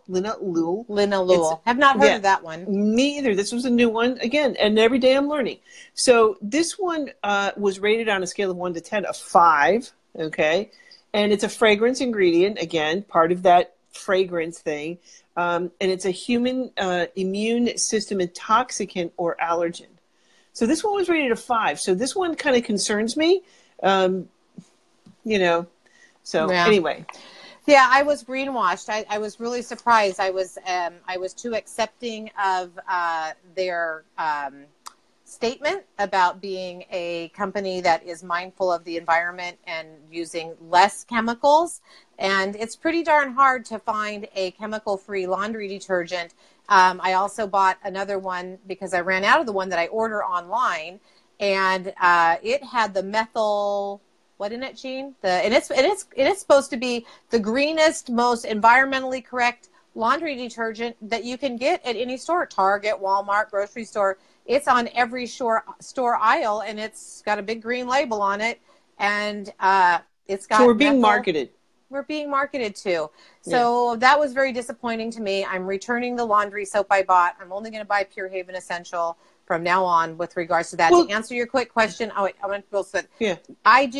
linalool. Linalool. Have not heard of that one. Me either. This was a new one. Again, and every day I'm learning. So this one was rated on a scale of 1 to 10, a 5, okay? And it's a fragrance ingredient, again, part of that fragrance thing. And it's a human immune system intoxicant or allergen. So this one was rated a 5. So this one kind of concerns me, So anyway, yeah, I was greenwashed. I was really surprised. I was too accepting of their statement about being a company that is mindful of the environment and using less chemicals. And it's pretty darn hard to find a chemical-free laundry detergent. I also bought another one because I ran out of the one that I order online. and it had the methyl. What in it, Jean? It's supposed to be the greenest, most environmentally correct laundry detergent that you can get at any store, Target, Walmart, grocery store. It's on every store aisle, and it's got a big green label on it, and it's got. So we're being marketed. We're being marketed to. So that was very disappointing to me. I'm returning the laundry soap I bought. I'm only going to buy Pure Haven Essential from now on with regards to that. Well, to answer your quick question, I want to go sit. Yeah. I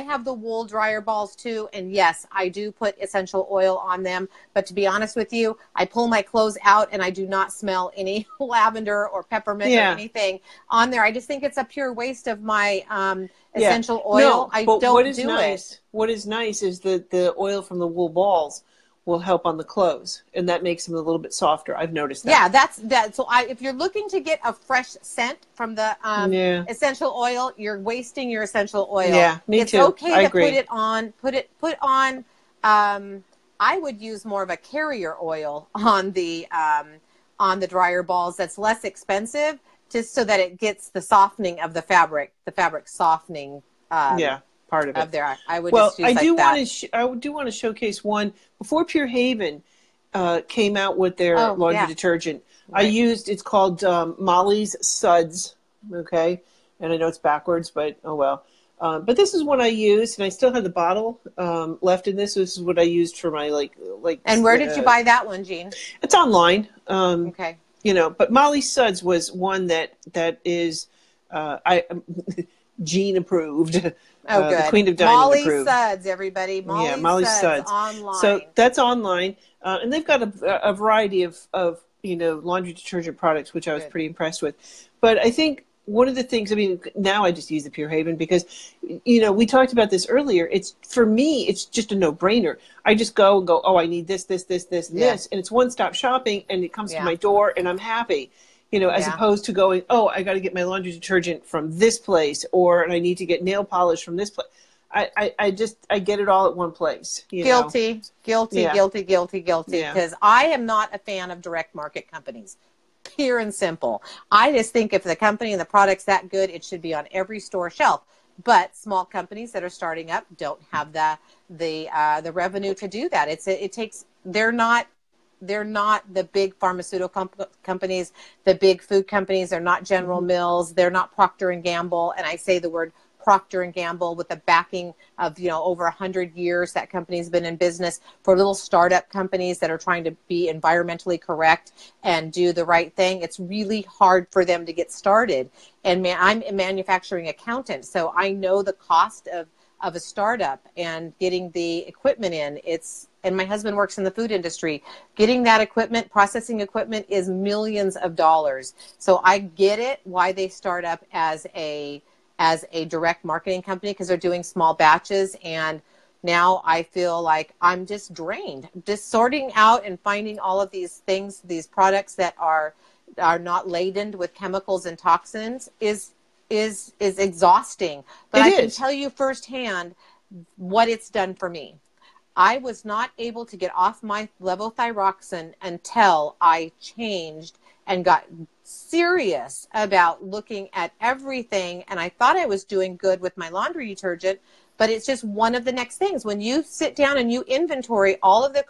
have the wool dryer balls too, and yes, I do put essential oil on them. But to be honest with you, I pull my clothes out and I do not smell any lavender or peppermint or anything on there. I just think it's a pure waste of my essential oil. No, I but don't what is do nice, it. What is nice is that the oil from the wool balls will help on the clothes, and that makes them a little bit softer. I've noticed that. Yeah, that's that. So if you're looking to get a fresh scent from the essential oil, you're wasting your essential oil. Yeah, me too. It's okay I to agree. put it on. Put on. I would use more of a carrier oil on the dryer balls. That's less expensive, just so that it gets the softening of the fabric softening. Part of it. There, I would. Well, just use I do want to showcase one before Pure Haven came out with their laundry detergent. Right. I used it's called Molly's Suds. Okay, and I know it's backwards, but oh well. But this is what I used, and I still have the bottle left in this. This is what I used for my like. And where did you buy that one, Jean? It's online. Okay. You know, but Molly's Suds was one that is Jean approved. Oh, good. The Queen of Diamond Molly approved. Suds, everybody. Molly's Suds online. So that's online, and they've got a variety of laundry detergent products, which I was pretty impressed with. But I think one of the things, I mean, now I just use the Pure Haven because, we talked about this earlier. It's for me, it's just a no-brainer. I just go, oh, I need this, and this, and it's one-stop shopping, and it comes to my door, and I'm happy. As opposed to going, oh, I got to get my laundry detergent from this place, and I need to get nail polish from this place. I get it all at one place. Guilty. Because I am not a fan of direct market companies. Pure and simple. I just think if the company and the product's that good, it should be on every store shelf. But small companies that are starting up don't have the revenue to do that. They're not the big pharmaceutical companies, the big food companies. They're not General Mills. They're not Procter & Gamble. And I say the word Procter & Gamble with the backing of, over 100 years that company's been in business. For little startup companies that are trying to be environmentally correct and do the right thing, it's really hard for them to get started. And I'm a manufacturing accountant, so I know the cost of a startup and getting the equipment in. And my husband works in the food industry. Getting that equipment, processing equipment, is millions of dollars. So I get it why they start up as a direct marketing company, because they're doing small batches. And now I feel like I'm just drained. Just sorting out and finding all of these things, these products that are not laden with chemicals and toxins is exhausting. But I can tell you firsthand what it's done for me. I was not able to get off my levothyroxine until I changed and got serious about looking at everything. And I thought I was doing good with my laundry detergent, but it's just one of the next things. When you sit down and you inventory all of the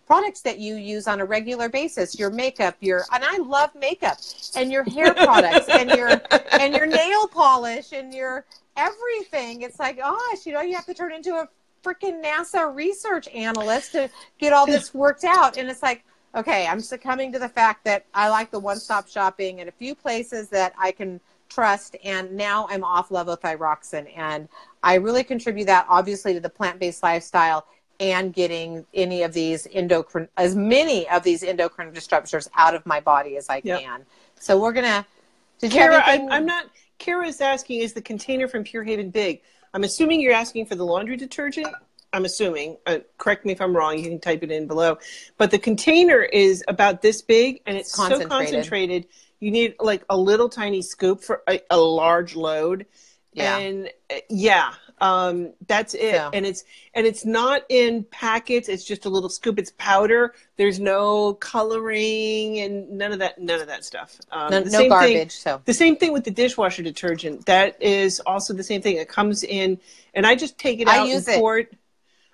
products that you use on a regular basis, your makeup, and I love makeup, and your hair products, and your nail polish, and your everything. It's like, gosh, you have to turn into a freaking NASA research analyst to get all this worked out. And it's like, okay, I'm succumbing to the fact that I like the one-stop shopping at a few places that I can trust, and now I'm off levothyroxine. And I really contribute that, obviously, to the plant-based lifestyle and getting as many of these endocrine disruptors out of my body as I can. So we're going to... Kara, Kara is asking, is the container from Pure Haven big? I'm assuming you're asking for the laundry detergent. I'm assuming. Correct me if I'm wrong. You can type it in below. But the container is about this big, and it's so concentrated. You need like a little tiny scoop for a large load. Yeah. And That's it. So. And it's not in packets. It's just a little scoop. It's powder. There's no coloring and none of that stuff. No garbage. So the same thing with the dishwasher detergent. That is also the same thing. It comes in, and I just take it out and pour it.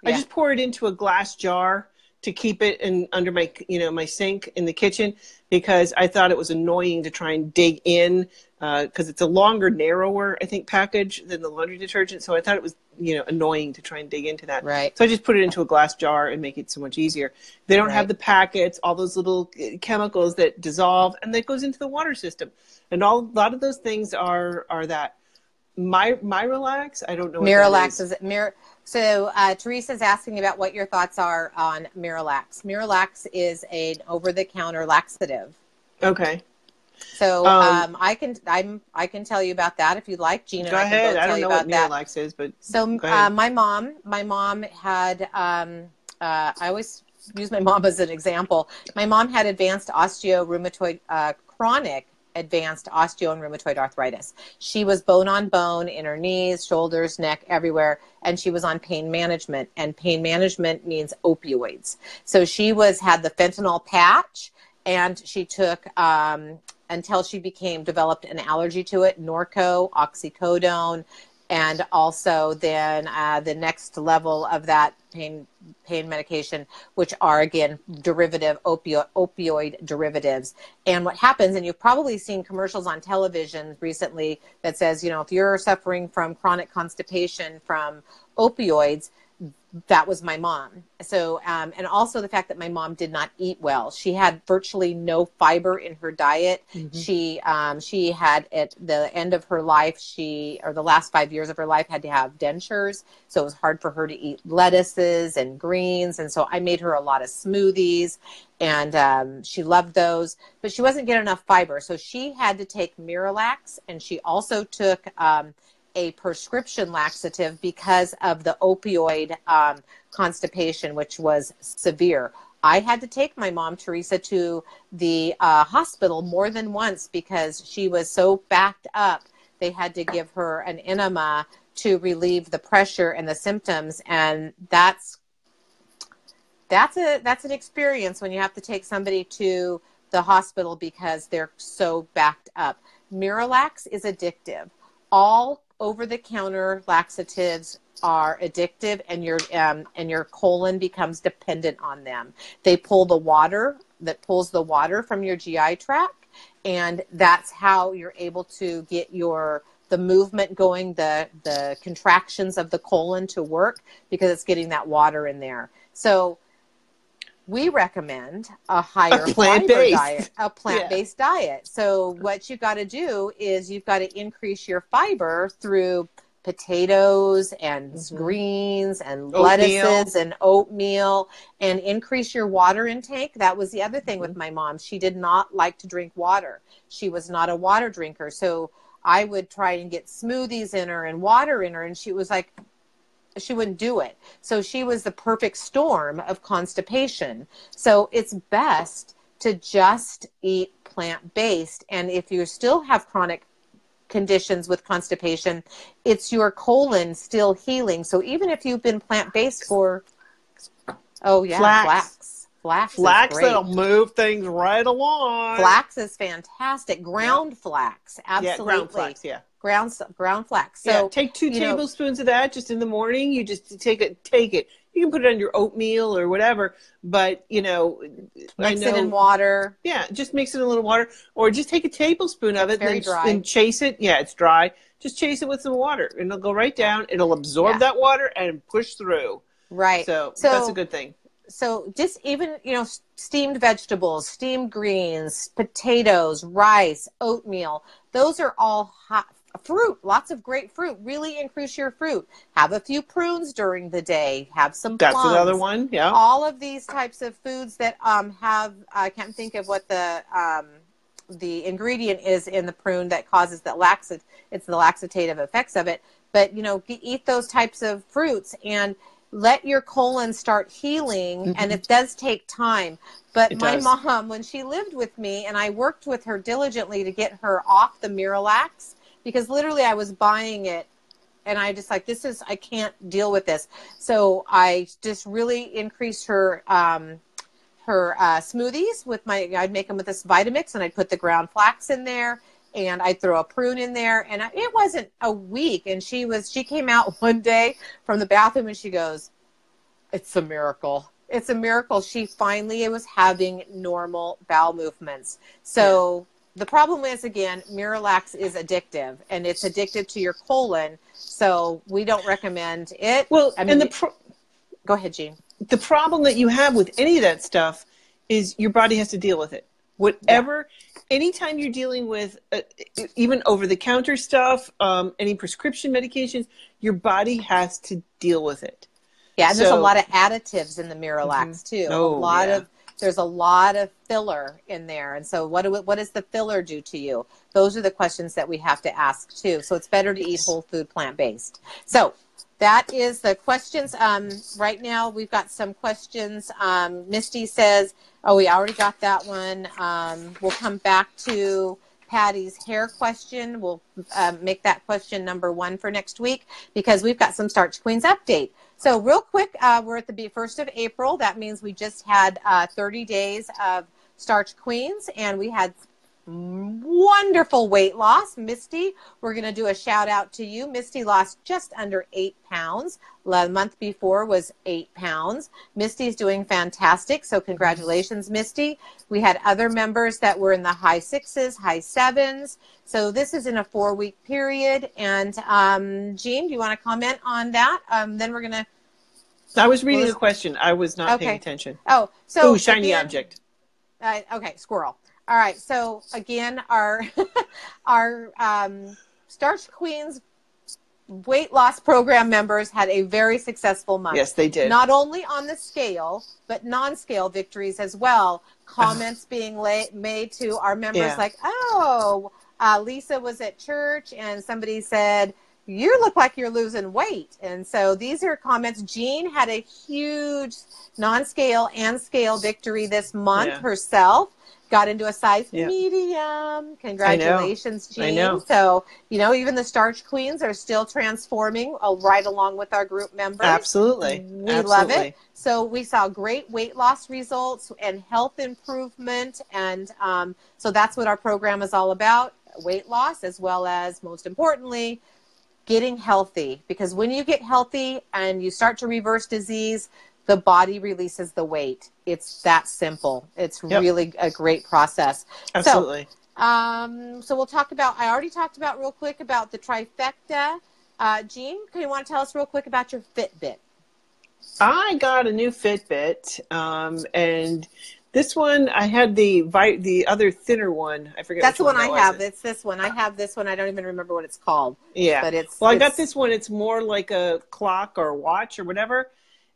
I just pour it into a glass jar to keep it under my, my sink in the kitchen, because I thought it was annoying to try and dig in, because it's a longer, narrower, I think, package than the laundry detergent. So I thought it was, annoying to try and dig into that. Right. So I just put it into a glass jar and make it so much easier. They don't have the packets, all those little chemicals that dissolve, and that goes into the water system. And a lot of those things are that. Myralax, I don't know what Myralax that is. So Teresa's asking about what your thoughts are on Myralax. Myralax is an over-the-counter laxative. Okay. So I can tell you about that if you'd like, Gina. Go ahead. I don't know what Myralax is, but so my mom had. I always use my mom as an example. My mom had advanced chronic advanced osteo and rheumatoid arthritis. She was bone on bone in her knees, shoulders, neck, everywhere, and she was on pain management. And pain management means opioids. So she had the fentanyl patch, and she took until she developed an allergy to it, Norco, oxycodone, and also then the next level of that pain medication, which are, again, opioid derivatives. And what happens, and you've probably seen commercials on television recently that says, if you're suffering from chronic constipation from opioids, that was my mom. So, and also the fact that my mom did not eat well. She had virtually no fiber in her diet. Mm-hmm. She had, at the end of her life, or the last 5 years of her life, had to have dentures. So it was hard for her to eat lettuces and greens. And so I made her a lot of smoothies, and she loved those, but she wasn't getting enough fiber. So she had to take Myralax, and she also took a prescription laxative because of the opioid constipation, which was severe. I had to take my mom, Teresa, to the hospital more than once because she was so backed up. They had to give her an enema to relieve the pressure and the symptoms, and that's an experience when you have to take somebody to the hospital because they're so backed up. Myralax is addictive. All over-the-counter laxatives are addictive, and your colon becomes dependent on them. They pull the water from your GI tract, and that's how you're able to get the movement going, the contractions of the colon to work, because it's getting that water in there. So we recommend a higher fiber diet, a plant-based diet. So what you've got to do is you've got to increase your fiber through potatoes and greens and lettuces and oatmeal, and increase your water intake. That was the other thing with my mom. She did not like to drink water. She was not a water drinker. So I would try and get smoothies in her and water in her, and she was like, she wouldn't do it. So she was the perfect storm of constipation. So it's best to just eat plant-based. And if you still have chronic conditions with constipation, it's your colon still healing. So even if you've been plant-based for, flax that'll move things right along. Flax is fantastic. Ground flax, absolutely. Yeah, ground flax, yeah. Ground flax. So take 2 tablespoons of that just in the morning. You just take it. You can put it on your oatmeal or whatever, but mix it in water. Yeah, just mix it in a little water, or just take a tablespoon of it and chase it. Yeah, it's dry. Just chase it with some water, and it'll go right down. It'll absorb that water and push through. Right. So that's a good thing. So just even, steamed vegetables, steamed greens, potatoes, rice, oatmeal, those are all hot. Fruit, lots of great fruit. Really increase your fruit. Have a few prunes during the day. Have some plums. That's another one, yeah. All of these types of foods that have, I can't think of what the ingredient is in the prune that causes it's the laxative effects of it. But, eat those types of fruits and let your colon start healing. And it does take time. But my mom, when she lived with me, and I worked with her diligently to get her off the Myralax, because literally I was buying it And I just like, I can't deal with this. So I just really increased her smoothies with I'd make them with this Vitamix, and I'd put the ground flax in there, and I'd throw a prune in there. And it wasn't a week. And she came out one day from the bathroom and she goes, "It's a miracle. It's a miracle." She finally was having normal bowel movements. So the problem is, again, Myralax is addictive, and it's addicted to your colon. So we don't recommend it. Well, I mean, and go ahead, Jean. The problem that you have with any of that stuff is your body has to deal with it. Whatever, anytime you're dealing with even over-the-counter stuff, any prescription medications, your body has to deal with it. Yeah, and there's a lot of additives in the Myralax too. There's a lot of filler in there. And so what does the filler do to you? Those are the questions that we have to ask too. So it's better to eat whole food, plant-based. So that is the questions. Right now we've got some questions. Misty says, oh, we already got that one. We'll come back to Patty's hair question. We'll make that question number 1 for next week because we've got some Starch Queens update. So real quick, we're at the 1st of April. That means we just had 30 days of Starch Queens, and we had wonderful weight loss. Misty, we're going to do a shout out to you. Misty lost just under 8 pounds. The month before was 8 pounds. Misty's doing fantastic. So congratulations, Misty. We had other members that were in the high 6s, high 7s. So this is in a 4-week period. And Jean, do you want to comment on that? Then we're going to. I was reading a question. I was not paying attention. Oh, so shiny object. Okay, squirrel. All right. So again, our Starch Queens weight loss program members had a very successful month. Yes, they did. Not only on the scale, but non-scale victories as well. Comments being made to our members like, oh, Lisa was at church and somebody said, you look like you're losing weight. And so these are comments. Jean had a huge non-scale and scale victory this month herself. Got into a size medium. Congratulations, Jean. I know. So, even the Starch Queens are still transforming right along with our group members. Absolutely. We love it. So we saw great weight loss results and health improvement. And so that's what our program is all about, weight loss, as well as, most importantly, getting healthy. Because when you get healthy and you start to reverse disease, the body releases the weight. It's that simple. It's really a great process. Absolutely. So we'll talk about, I already talked about real quick about the trifecta. Jean, can you want to tell us real quick about your Fitbit? I got a new Fitbit, and this one, I had the other thinner one. I forget. That's the one I have. It's this one. I have this one. I don't even remember what it's called. Yeah. But I got this one. It's more like a clock or watch or whatever.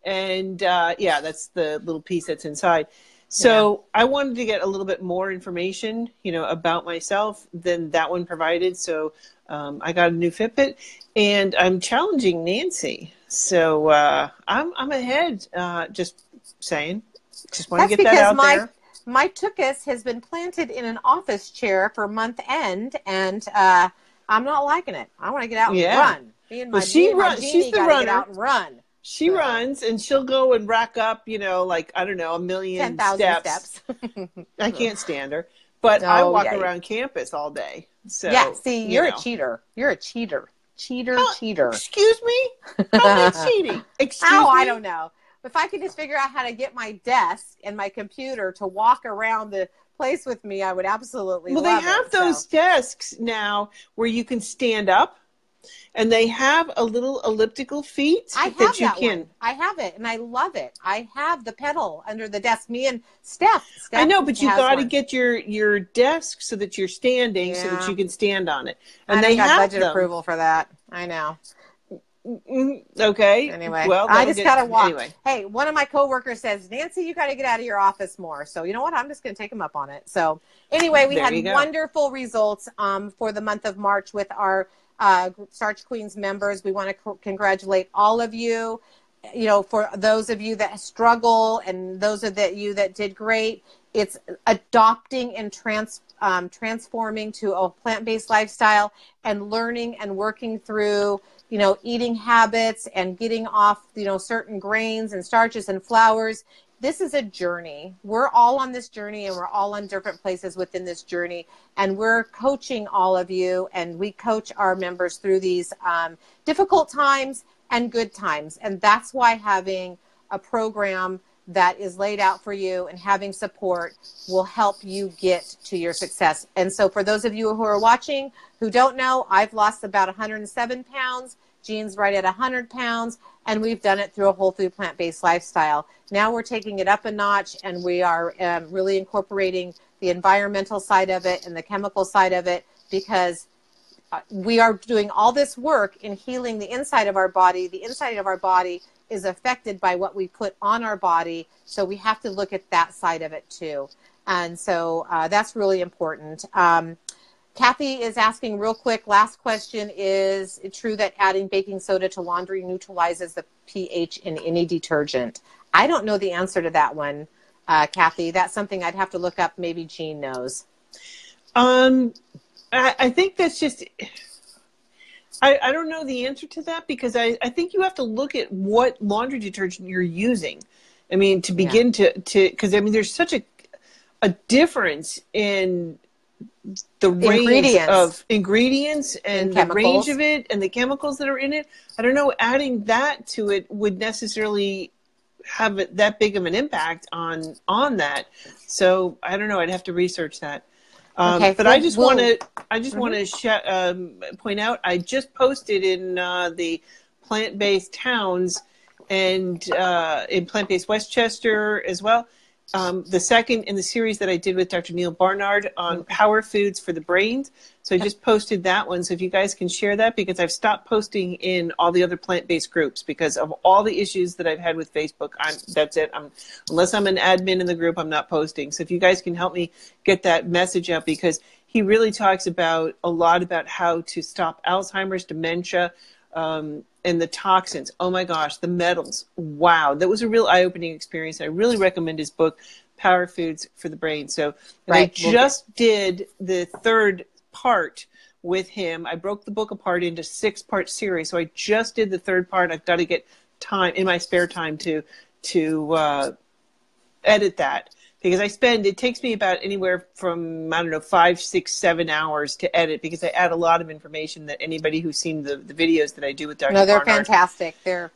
And that's the little piece that's inside. So I wanted to get a little bit more information, about myself than that one provided. So I got a new Fitbit, and I'm challenging Nancy. So I'm ahead. Just saying. Just want to get that out there. My tuchus has been planted in an office chair for month end, and I'm not liking it. I want to get out and run. She's the runner. Get out and run. She runs, and she'll go and rack up, I don't know, 1,000,000 steps. I can't stand her. But I walk around campus all day. So you're a cheater. You're a cheater. Cheater. Excuse me? How am I cheating? Excuse me? I don't know. If I could just figure out how to get my desk and my computer to walk around the place with me, I would absolutely love it. Well, they have those desks now where you can stand up. And they have a little elliptical feet that you can. One. I have it, and I love it. I have the pedal under the desk. Me and Steph I know, but you got to get your desk so that you're standing, so that you can stand on it. And they have budget approval for that. I know. Okay. Anyway, well, I just got to walk. Anyway. Hey, one of my coworkers says, Nancy, you got to get out of your office more. So you know what? I'm just going to take him up on it. So anyway, we had wonderful results for the month of March with our Starch Queens members. We want to congratulate all of you. For those of you that struggle and those of you that did great, it's adopting and transforming to a plant-based lifestyle and learning and working through eating habits and getting off, certain grains and starches and flours. This is a journey. We're all on this journey, and we're all on different places within this journey. And we're coaching all of you, and we coach our members through these difficult times and good times. And that's why having a program that is laid out for you and having support will help you get to your success. And so for those of you who are watching who don't know, I've lost about 107 pounds. Jean's right at 100 pounds, and we've done it through a whole food plant-based lifestyle. Now we're taking it up a notch, and we are really incorporating the environmental side of it and the chemical side of it, because we are doing all this work in healing the inside of our body. The inside of our body is affected by what we put on our body, so we have to look at that side of it too. And so that's really important. Kathy is asking real quick, last question, is it true that adding baking soda to laundry neutralizes the pH in any detergent? I don't know the answer to that one, Kathy. That's something I'd have to look up. Maybe Jean knows. I think that's just, I don't know the answer to that, because I think you have to look at what laundry detergent you're using. I mean, to begin because I mean, there's such a difference in the range of ingredients and the range of it and the chemicals that are in it. I don't know, adding that to it would necessarily have that big of an impact on that. So I don't know. I'd have to research that. Okay, but I just want to point out, I just posted in the plant-based towns and in plant-based Westchester as well. The second in the series that I did with Dr. Neil Barnard on power foods for the brains. So I just posted that one. So if you guys can share that, because I've stopped posting in all the other plant-based groups because of all the issues that I've had with Facebook. That's it. Unless I'm an admin in the group, I'm not posting. So if you guys can help me get that message out, because he really talks about a lot about how to stop Alzheimer's, dementia, and the toxins. Oh my gosh, the metals. Wow. That was a real eye-opening experience. I really recommend his book, Power Foods for the Brain. So I just did the third part with him. I broke the book apart into 6-part series. So I just did the third part. I've got to get time in my spare time to edit that. Because it takes me about anywhere from, 5, 6, 7 hours to edit, because I add a lot of information that anybody who's seen the videos that I do with Dr. No, they're Barnard. fantastic. They're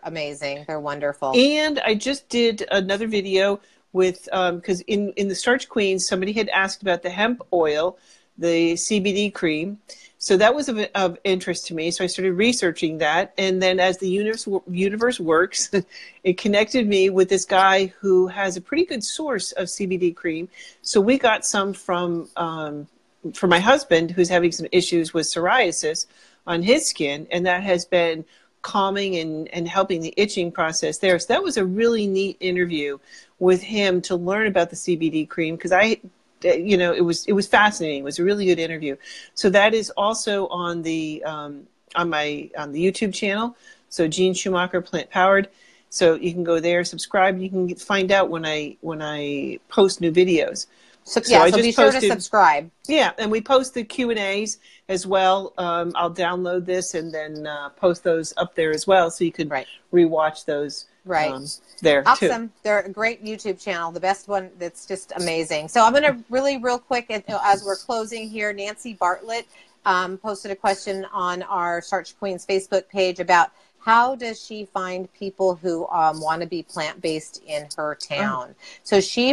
amazing. They're wonderful. And I just did another video with, because in the Starch Queens, somebody had asked about the hemp oil, the CBD cream. So that was of interest to me. So I started researching that. And then as the universe works, it connected me with this guy who has a pretty good source of CBD cream. So we got some from for my husband, who's having some issues with psoriasis on his skin. And that has been calming and helping the itching process there. So that was a really neat interview with him to learn about the CBD cream, because it was fascinating. It was a really good interview. So that is also on the on the YouTube channel. So Jean Schumacher, Plant Powered. So you can go there, subscribe. You can find out when I post new videos. So be sure to subscribe. Yeah, and we post the Q&As as well. I'll download this and then post those up there as well, so you can rewatch those. There awesome too. They're a great YouTube channel, the best one. That's just amazing. So I'm going to real quick, as we're closing here, Nancy Bartlett posted a question on our Starch Queens Facebook page about how does she find people who want to be plant-based in her town. So she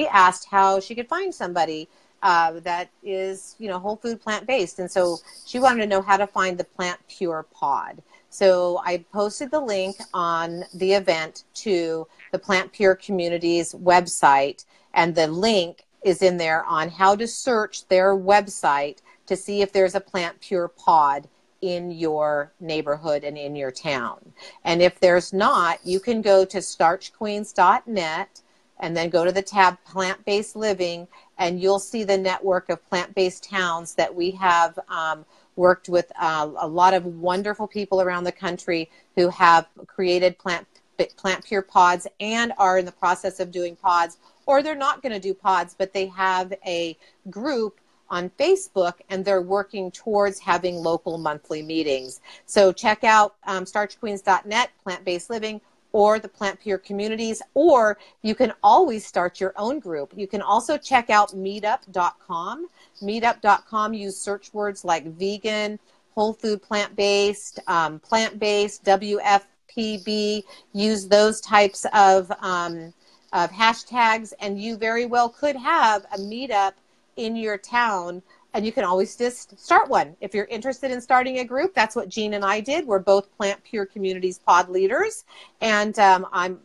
asked how she could find somebody that is whole food plant-based, and so she wanted to know how to find the Plant Pure Pod. So I posted the link on the event to the Plant Pure Community's website, and the link is in there on how to search their website to see if there's a Plant Pure Pod in your neighborhood and in your town. And if there's not, you can go to starchqueens.net and then go to the tab Plant-Based Living, and you'll see the network of plant-based towns that we have worked with a lot of wonderful people around the country who have created Plant Pure pods and are in the process of doing pods, or they're not going to do pods, but they have a group on Facebook, and they're working towards having local monthly meetings. So check out starchqueens.net, plant-based living, or the Plant Pure Communities, or you can always start your own group. You can also check out meetup.com. Meetup.com, use search words like vegan, whole food plant-based, WFPB, use those types of hashtags, and you very well could have a meetup in your town. And you can always just start one. If you're interested in starting a group, that's what Jean and I did. We're both Plant Pure Communities pod leaders. And I'm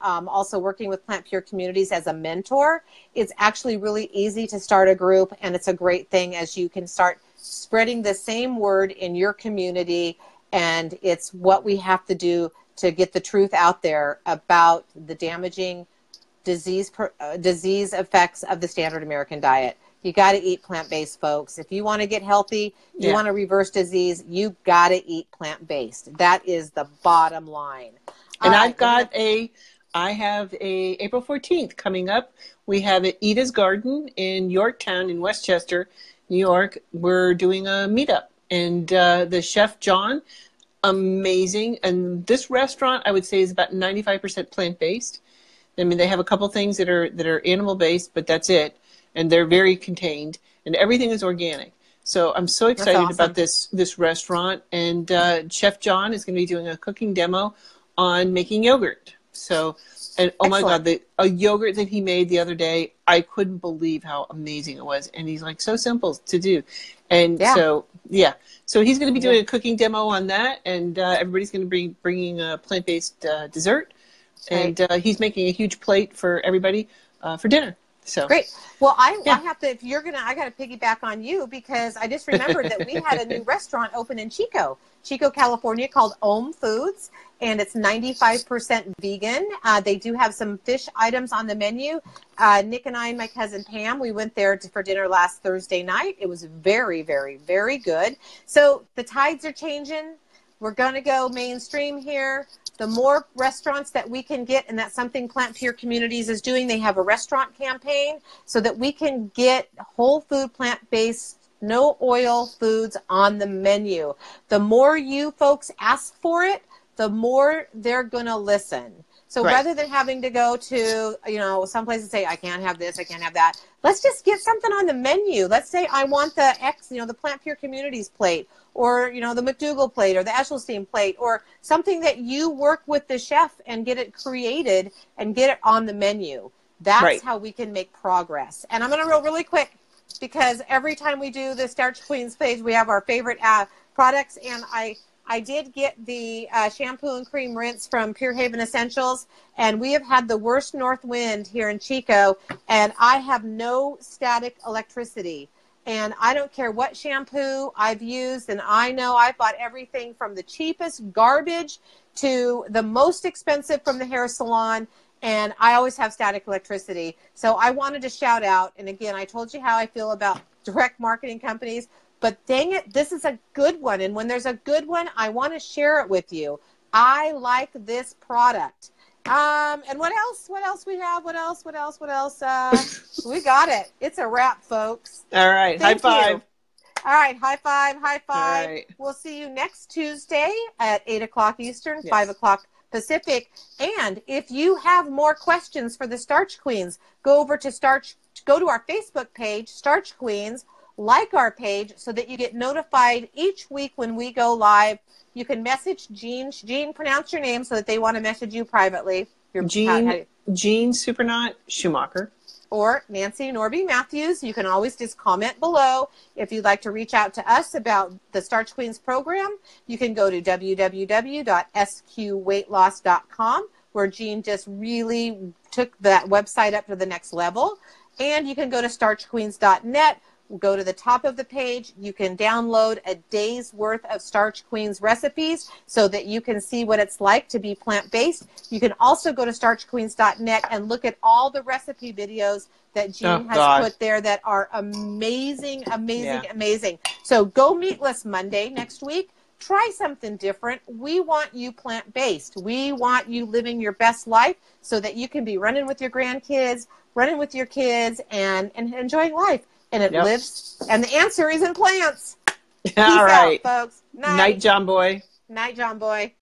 also working with Plant Pure Communities as a mentor. It's actually really easy to start a group, and it's a great thing as you can start spreading the same word in your community. And it's what we have to do to get the truth out there about the damaging disease effects of the standard American diet. You got to eat plant-based, folks. If you want to get healthy, you want to reverse disease, you got to eat plant-based. That is the bottom line. And I have a April 14th coming up. We have at Eda's Garden in Yorktown in Westchester, New York. We're doing a meetup. And the chef, John, amazing. And this restaurant, I would say, is about 95% plant-based. I mean, they have a couple things that are animal-based, but that's it. And they're very contained, and everything is organic. So I'm so excited about this restaurant. And Chef John is going to be doing a cooking demo on making yogurt. So, and oh my God, a yogurt that he made the other day, I couldn't believe how amazing it was. And he's like so simple to do. And so he's going to be doing a cooking demo on that, and everybody's going to be bringing a plant-based dessert. And he's making a huge plate for everybody for dinner. So great. Well, I have to, I got to piggyback on you, because I just remembered that we had a new restaurant open in Chico, California, called Om Foods, and it's 95% vegan. They do have some fish items on the menu. Nick and I and my cousin Pam, we went there for dinner last Thursday night. It was very, very, very good. So the tides are changing. We're going to go mainstream here. The more restaurants that we can get, and that's something Plant Pure Communities is doing, they have a restaurant campaign so that we can get whole food, plant-based, no oil foods on the menu. The more you folks ask for it, the more they're going to listen. So rather than having to go to, some place and say, I can't have this, I can't have that, let's just get something on the menu. Let's say I want the the Plant Pure Communities plate, or, the McDougall plate, or the Esselstyn plate, or something that you work with the chef and get it created and get it on the menu. That's how we can make progress. And I'm going to go really quick, because every time we do the Starch Queens page, we have our favorite products. And I did get the shampoo and cream rinse from Pure Haven Essentials, and we have had the worst north wind here in Chico, and I have no static electricity. And I don't care what shampoo I've used, and I know I've bought everything from the cheapest garbage to the most expensive from the hair salon, and I always have static electricity. So I wanted to shout out, and again, I told you how I feel about direct marketing companies, but dang it, this is a good one. And when there's a good one, I want to share it with you. I like this product. And what else? What else we have? What else? We got it. It's a wrap, folks. All right. High five. All right. High five. High five. All right. We'll see you next Tuesday at 8 o'clock Eastern, 5 o'clock Pacific. And if you have more questions for the Starch Queens, go to our Facebook page, Starch Queens, like our page so that you get notified each week when we go live. You can message Jean. Jean, pronounce your name so that they want to message you privately. Jean Supernaut Schumacher. Or Nancy Norby Matthews. You can always just comment below. If you'd like to reach out to us about the Starch Queens program, you can go to www.sqweightloss.com, where Jean just really took that website up to the next level. And you can go to starchqueens.net. Go to the top of the page. You can download a day's worth of Starch Queens recipes so that you can see what it's like to be plant-based. You can also go to starchqueens.net and look at all the recipe videos that Jean has put there that are amazing, amazing. So go Meatless Monday next week. Try something different. We want you plant-based. We want you living your best life so that you can be running with your grandkids, running with your kids, and enjoying life. And it lives, and the answer is in plants. Peace All right. out, folks. Night, John Boy. Night, John Boy.